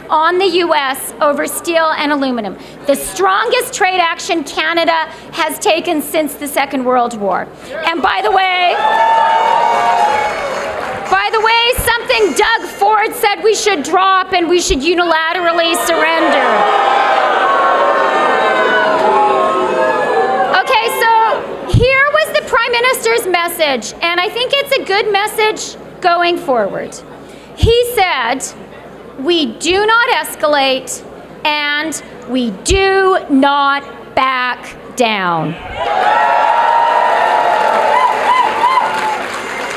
on the U.S. over steel and aluminum, the strongest trade action Canada has taken since the Second World War. And by the way, something Doug Ford said we should drop and we should unilaterally surrender. Okay, so here was the Prime Minister's message, and I think it's a good message going forward. He said, we do not escalate and we do not back down.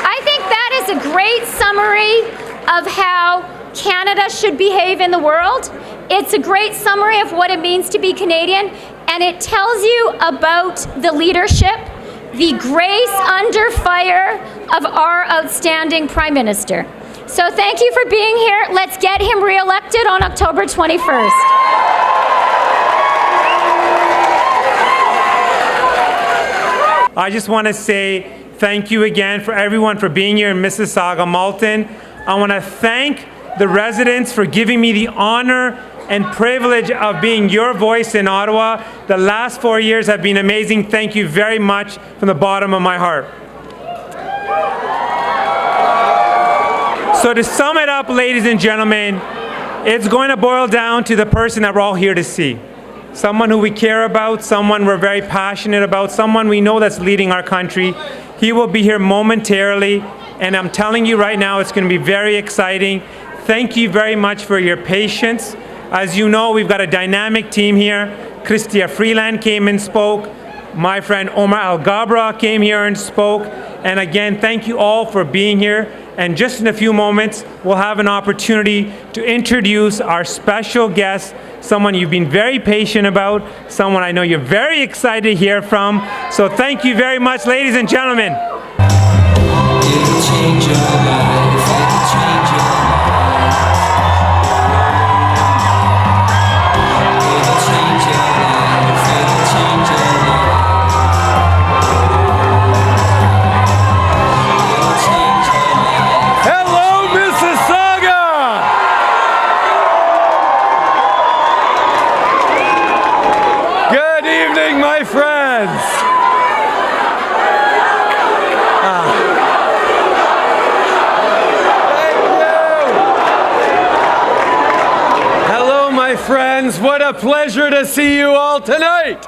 I think that is a great summary of how Canada should behave in the world. It's a great summary of what it means to be Canadian, and it tells you about the leadership, the grace under fire of our outstanding Prime Minister. So thank you for being here. Let's get him re-elected on October 21st. I just want to say thank you again for everyone for being here in Mississauga, Malton. I want to thank the residents for giving me the honor and privilege of being your voice in Ottawa. The last 4 years have been amazing. Thank you very much from the bottom of my heart. So to sum it up, ladies and gentlemen, it's going to boil down to the person that we're all here to see. Someone who we care about, someone we're very passionate about, someone we know that's leading our country. He will be here momentarily, and I'm telling you right now, it's going to be very exciting. Thank you very much for your patience. As you know, we've got a dynamic team here. Chrystia Freeland came and spoke. My friend Omar Al-Gabra came here and spoke. And again, thank you all for being here. And just in a few moments, we'll have an opportunity to introduce our special guest, someone you've been very patient about, someone I know you're very excited to hear from. So thank you very much, ladies and gentlemen. It'll change your life. It'll change your life. It'll change your life. It'll change your life. It'll change your life. Hello, Mississauga! Good evening, my friends. Friends, what a pleasure to see you all tonight.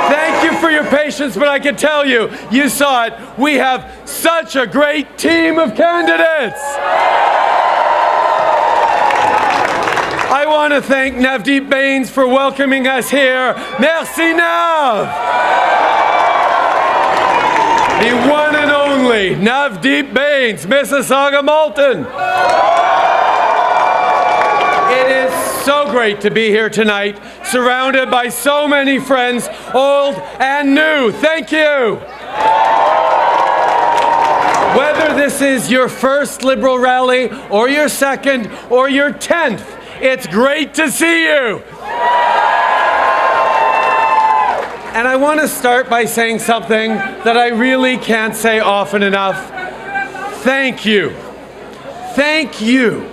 Thank you for your patience, but I can tell you, you saw it, we have such a great team of candidates. I want to thank Navdeep Bains for welcoming us here. Merci, Nav. The one and only Navdeep Bains, Mississauga Malton. It is so great to be here tonight, surrounded by so many friends, old and new. Thank you. Whether this is your first Liberal rally, or your second, or your 10th, it's great to see you. And I want to start by saying something that I really can't say often enough. Thank you. Thank you.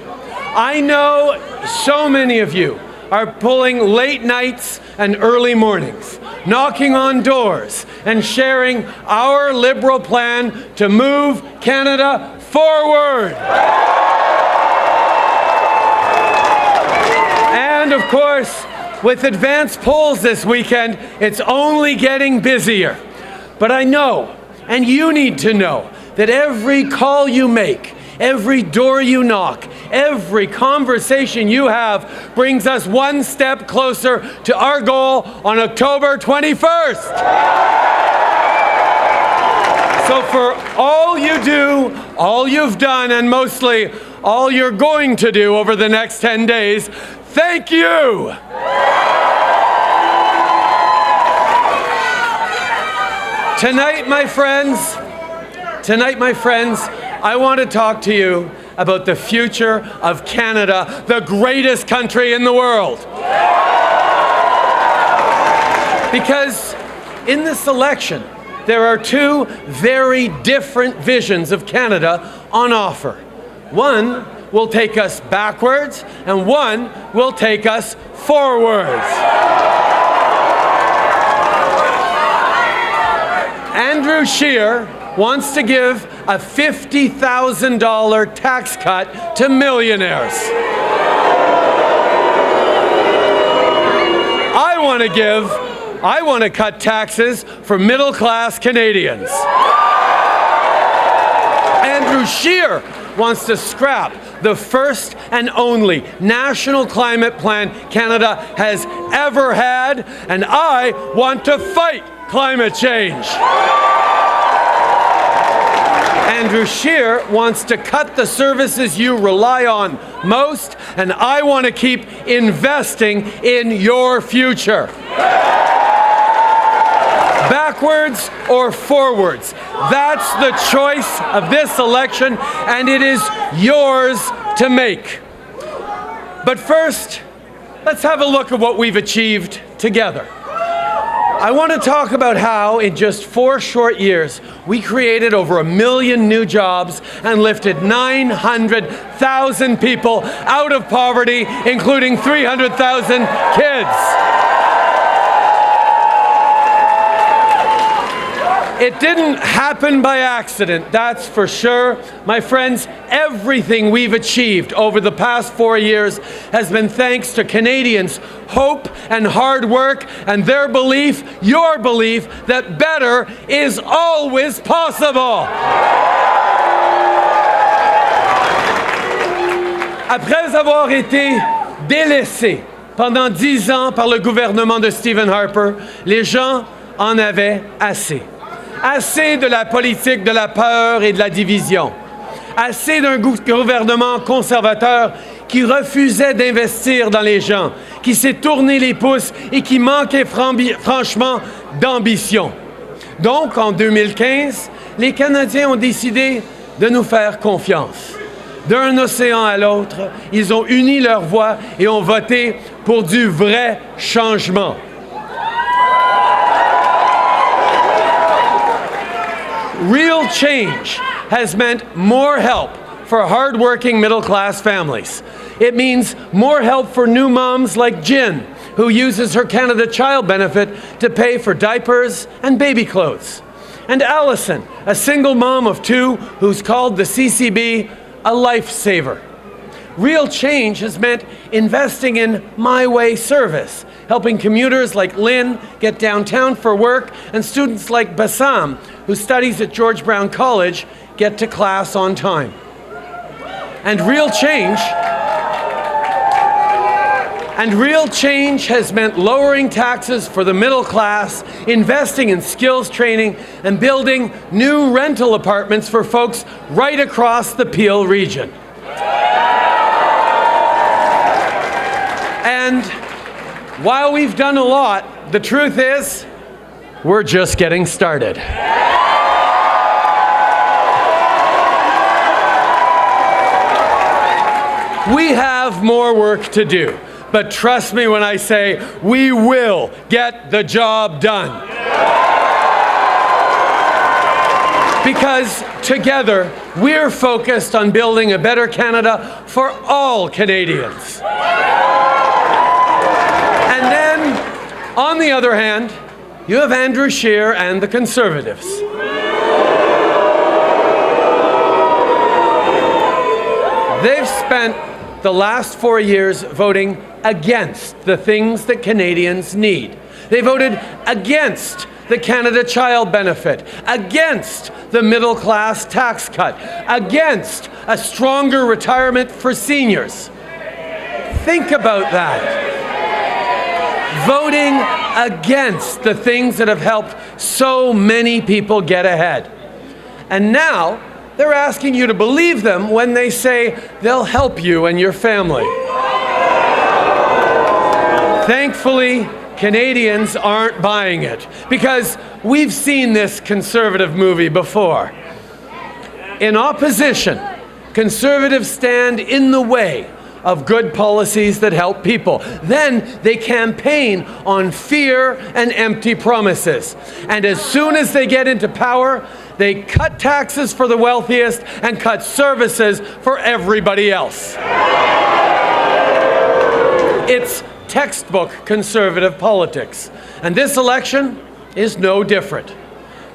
I know so many of you are pulling late nights and early mornings, knocking on doors and sharing our Liberal plan to move Canada forward. And of course, with advanced polls this weekend, it's only getting busier. But I know, and you need to know, that every call you make, every door you knock, every conversation you have brings us one step closer to our goal on October 21st. So for all you do, all you've done, and mostly all you're going to do over the next 10 days, thank you. Tonight, my friends, I want to talk to you about the future of Canada, the greatest country in the world. Because in this election, there are two very different visions of Canada on offer. One will take us backwards, and one will take us forwards. Andrew Scheer wants to give a $50,000 tax cut to millionaires. I want to cut taxes for middle-class Canadians. Andrew Scheer wants to scrap the first and only national climate plan Canada has ever had, and I want to fight climate change. Andrew Scheer wants to cut the services you rely on most, and I want to keep investing in your future. Backwards or forwards, that's the choice of this election, and it is yours to make. But first, let's have a look at what we've achieved together. I want to talk about how, in just 4 short years, we created over 1 million new jobs and lifted 900,000 people out of poverty, including 300,000 kids. It didn't happen by accident, that's for sure. My friends, everything we've achieved over the past 4 years has been thanks to Canadians' hope and hard work and their belief, your belief, that better is always possible. Après avoir été délaissés pendant 10 ans par le gouvernement de Stephen Harper, les gens en avaient assez. Assez de la politique de la peur et de la division. Assez d'un gouvernement conservateur qui refusait d'investir dans les gens, qui s'est tourné les pouces et qui manquait franchement d'ambition. Donc, en 2015, les Canadiens ont décidé de nous faire confiance. D'un océan à l'autre, ils ont uni leurs voix et ont voté pour du vrai changement. Real change has meant more help for hard-working middle-class families. It means more help for new moms like Jin, who uses her Canada Child benefit to pay for diapers and baby clothes. And Allison, a single mom of 2 who's called the CCB a lifesaver. Real change has meant investing in My Way service, helping commuters like Lynn get downtown for work, and students like Bassam, who studies at George Brown College, get to class on time. And real change has meant lowering taxes for the middle class, investing in skills training, and building new rental apartments for folks right across the Peel region. And while we've done a lot, the truth is, we're just getting started. We have more work to do, but trust me when I say we will get the job done. Because together, we're focused on building a better Canada for all Canadians. And then, on the other hand, you have Andrew Scheer and the Conservatives. They've spent the last 4 years voting against the things that Canadians need. They voted against the Canada Child benefit, against the middle class tax cut, against a stronger retirement for seniors. Think about that. Voting against the things that have helped so many people get ahead. And now, they're asking you to believe them when they say they'll help you and your family. Thankfully, Canadians aren't buying it because we've seen this Conservative movie before. In opposition, Conservatives stand in the way of good policies that help people. Then they campaign on fear and empty promises. And as soon as they get into power, they cut taxes for the wealthiest and cut services for everybody else. It's textbook Conservative politics. And this election is no different.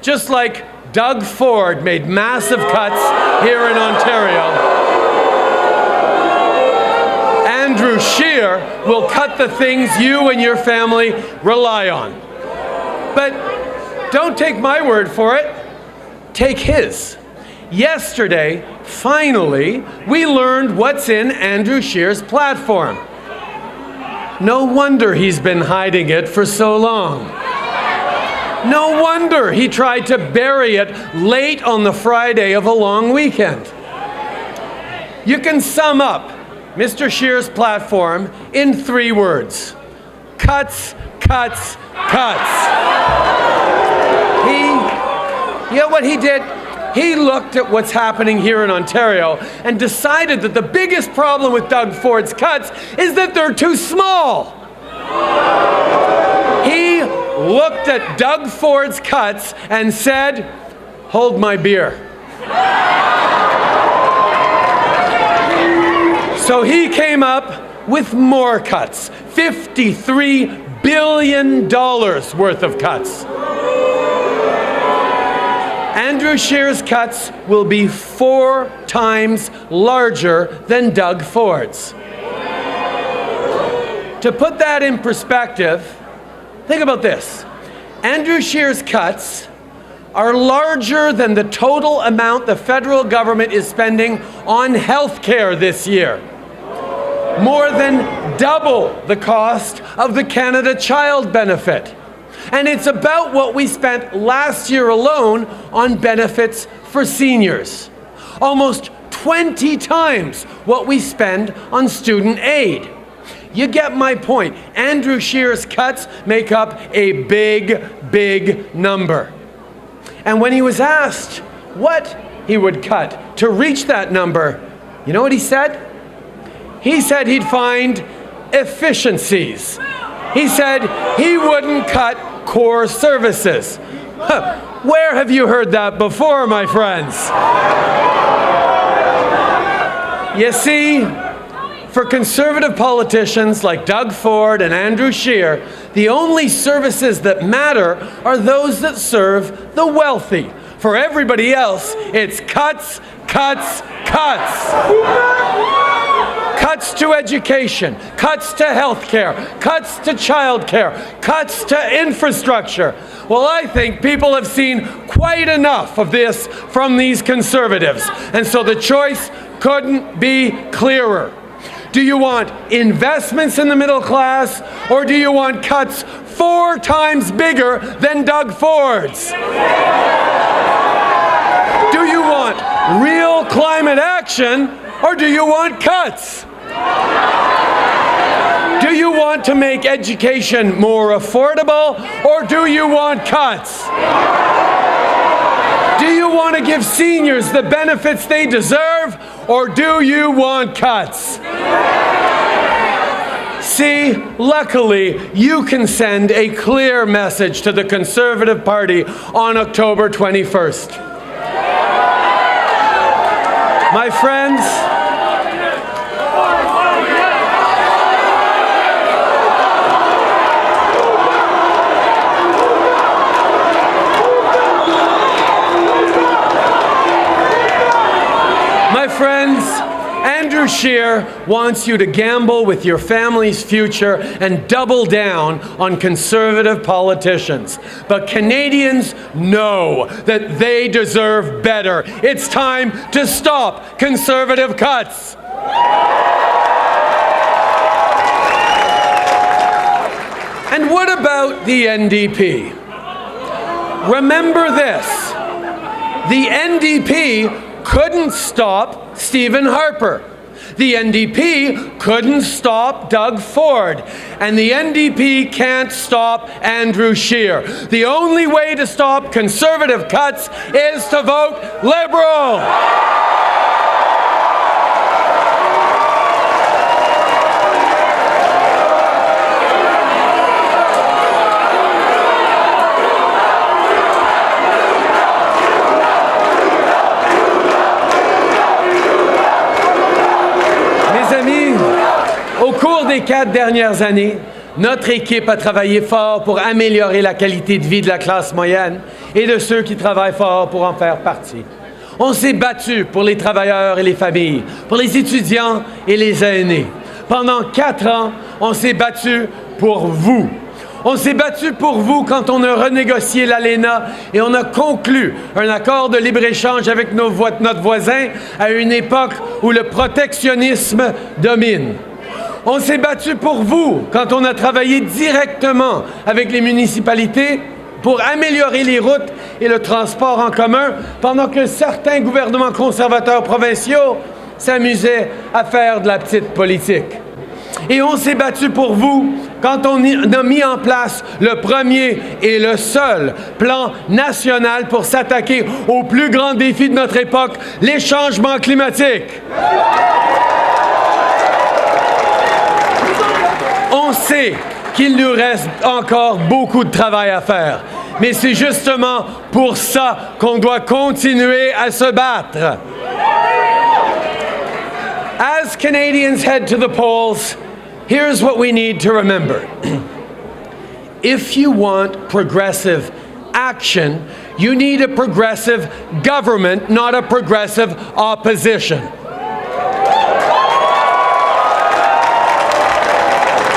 Just like Doug Ford made massive cuts here in Ontario, Andrew Scheer will cut the things you and your family rely on. But don't take my word for it. Take his. Yesterday, finally, we learned what's in Andrew Scheer's platform. No wonder he's been hiding it for so long. No wonder he tried to bury it late on the Friday of a long weekend. You can sum up Mr. Scheer's platform in 3 words. Cuts, cuts, cuts. You know what he did? He looked at what's happening here in Ontario and decided that the biggest problem with Doug Ford's cuts is that they're too small. He looked at Doug Ford's cuts and said, "Hold my beer." So he came up with more cuts, $53 billion worth of cuts. Andrew Scheer's cuts will be 4 times larger than Doug Ford's. To put that in perspective, think about this. Andrew Scheer's cuts are larger than the total amount the federal government is spending on health care this year. More than double the cost of the Canada Child Benefit. And it's about what we spent last year alone on benefits for seniors. Almost 20 times what we spend on student aid. You get my point. Andrew Scheer's cuts make up a big, big number. And when he was asked what he would cut to reach that number, you know what he said? He said he'd find efficiencies. He said he wouldn't cut core services. Where have you heard that before, my friends? You see, for Conservative politicians like Doug Ford and Andrew Scheer, the only services that matter are those that serve the wealthy. For everybody else, it's cuts, cuts, cuts. Cuts to education, cuts to health care, cuts to child care, cuts to infrastructure. Well, I think people have seen quite enough of this from these Conservatives, and so the choice couldn't be clearer. Do you want investments in the middle class, or do you want cuts 4 times bigger than Doug Ford's? Do you want real climate action, or do you want cuts? Do you want to make education more affordable, or do you want cuts? Do you want to give seniors the benefits they deserve, or do you want cuts? See, luckily, you can send a clear message to the Conservative Party on October 21st. My friends, Andrew Scheer wants you to gamble with your family's future and double down on Conservative politicians. But Canadians know that they deserve better. It's time to stop Conservative cuts. And what about the NDP? Remember this, the NDP couldn't stop Stephen Harper. The NDP couldn't stop Doug Ford, and the NDP can't stop Andrew Scheer. The only way to stop Conservative cuts is to vote Liberal. Au cours des 4 dernières années, notre équipe a travaillé fort pour améliorer la qualité de vie de la classe moyenne et de ceux qui travaillent fort pour en faire partie. On s'est battu pour les travailleurs et les familles, pour les étudiants et les aînés. Pendant 4 ans, on s'est battu pour vous. On s'est battu pour vous quand on a renégocié l'ALENA et on a conclu un accord de libre-échange avec notre voisin à une époque où le protectionnisme domine. On s'est battu pour vous quand on a travaillé directement avec les municipalités pour améliorer les routes et le transport en commun pendant que certains gouvernements conservateurs provinciaux s'amusaient à faire de la petite politique. Et on s'est battu pour vous quand on a mis en place le premier et le seul plan national pour s'attaquer au plus grand défi de notre époque, les changements climatiques. On sait qu'il nous reste encore beaucoup de travail à faire, mais c'est justement pour ça qu'on doit continuer à se battre. As Canadians head to the polls, here's what we need to remember. If you want progressive action, you need a progressive government, not a progressive opposition.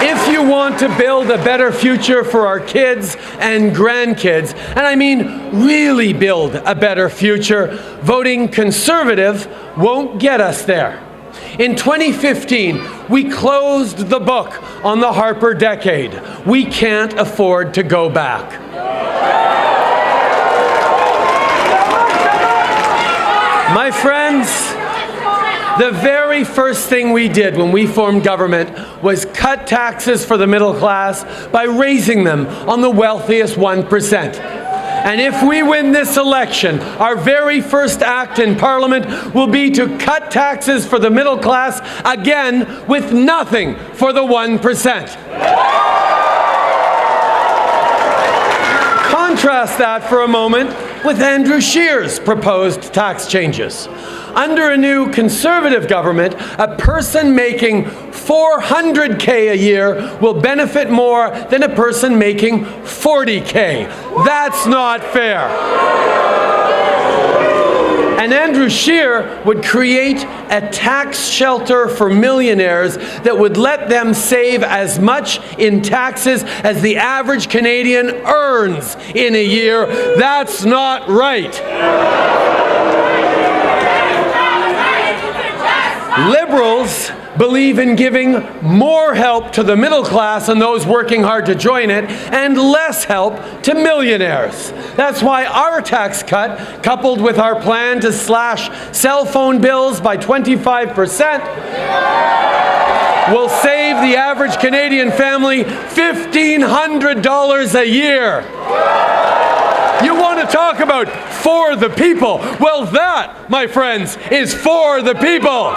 If you want to build a better future for our kids and grandkids, and I mean really build a better future, voting Conservative won't get us there. In 2015, we closed the book on the Harper decade. We can't afford to go back. My friends, the very first thing we did when we formed government was cut taxes for the middle class by raising them on the wealthiest 1%. And if we win this election, our very first act in Parliament will be to cut taxes for the middle class again with nothing for the 1%. Contrast that for a moment with Andrew Scheer's proposed tax changes. Under a new Conservative government, a person making $400K a year will benefit more than a person making $40K. That's not fair. And Andrew Scheer would create a tax shelter for millionaires that would let them save as much in taxes as the average Canadian earns in a year. That's not right. Liberals believe in giving more help to the middle class and those working hard to join it, and less help to millionaires. That's why our tax cut, coupled with our plan to slash cell phone bills by 25%, will save the average Canadian family $1,500 a year. You want to talk about for the people? Well, that, my friends, is for the people.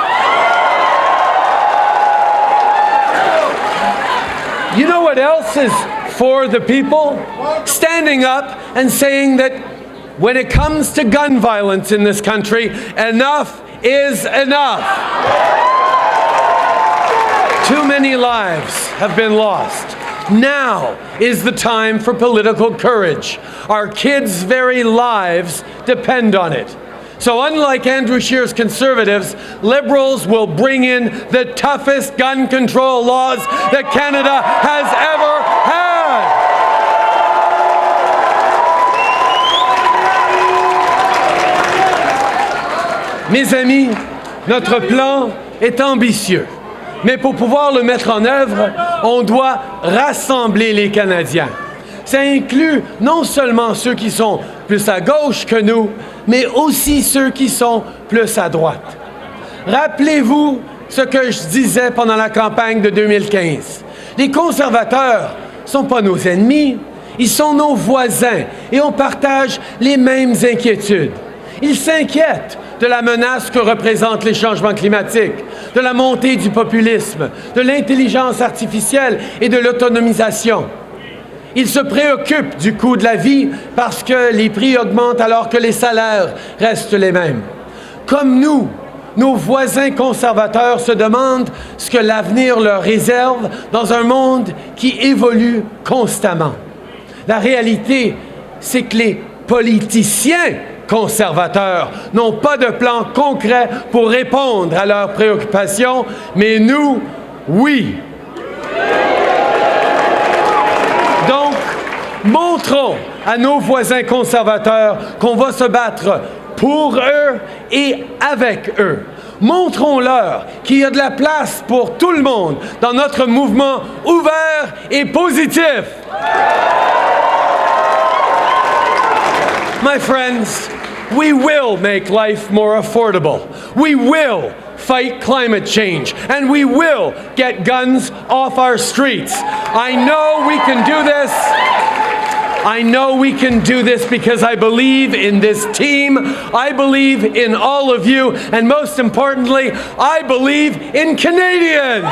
You know what else is for the people? Standing up and saying that when it comes to gun violence in this country, enough is enough. Too many lives have been lost. Now is the time for political courage. Our kids' very lives depend on it. So unlike Andrew Scheer's Conservatives, Liberals will bring in the toughest gun control laws that Canada has ever had. Mes amis, notre plan est ambitieux. Mais pour pouvoir le mettre en œuvre, on doit rassembler les Canadiens. Ça inclut non seulement ceux qui sont plus à gauche que nous, mais aussi ceux qui sont plus à droite. Rappelez-vous ce que je disais pendant la campagne de 2015. Les conservateurs ne sont pas nos ennemis, ils sont nos voisins et on partage les mêmes inquiétudes. Ils s'inquiètent de la menace que représentent les changements climatiques, de la montée du populisme, de l'intelligence artificielle et de l'autonomisation. Ils se préoccupent du coût de la vie parce que les prix augmentent alors que les salaires restent les mêmes. Comme nous, nos voisins conservateurs se demandent ce que l'avenir leur réserve dans un monde qui évolue constamment. La réalité, c'est que les politiciens conservateurs n'ont pas de plan concret pour répondre à leurs préoccupations, mais nous, oui. Donc, montrons à nos voisins conservateurs qu'on va se battre pour eux et avec eux. Montrons-leur qu'il y a de la place pour tout le monde dans notre mouvement ouvert et positif. My friends, we will make life more affordable. We will fight climate change, and we will get guns off our streets. I know we can do this. I know we can do this because I believe in this team. I believe in all of you, and most importantly, I believe in Canadians.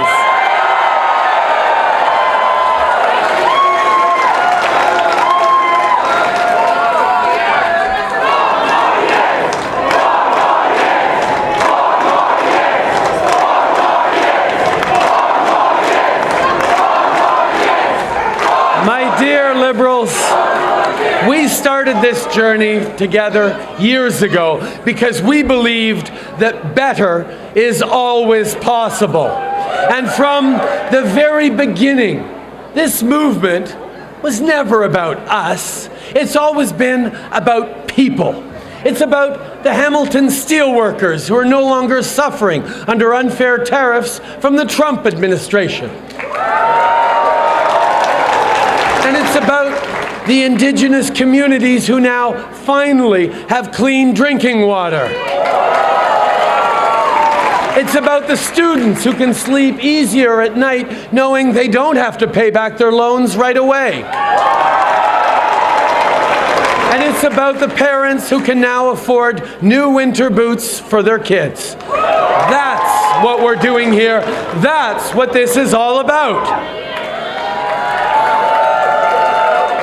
My dear Liberals, we started this journey together years ago because we believed that better is always possible. And from the very beginning, this movement was never about us. It's always been about people. It's about the Hamilton steelworkers who are no longer suffering under unfair tariffs from the Trump administration. And it's about the Indigenous communities who now finally have clean drinking water. It's about the students who can sleep easier at night knowing they don't have to pay back their loans right away. And it's about the parents who can now afford new winter boots for their kids. That's what we're doing here. That's what this is all about.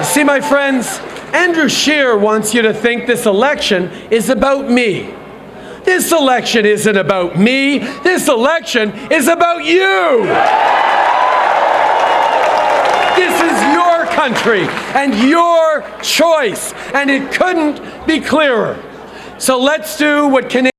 See, my friends, Andrew Scheer wants you to think this election is about me. This election isn't about me. This election is about you. This is your country and your choice, and it couldn't be clearer. So let's do what Canadians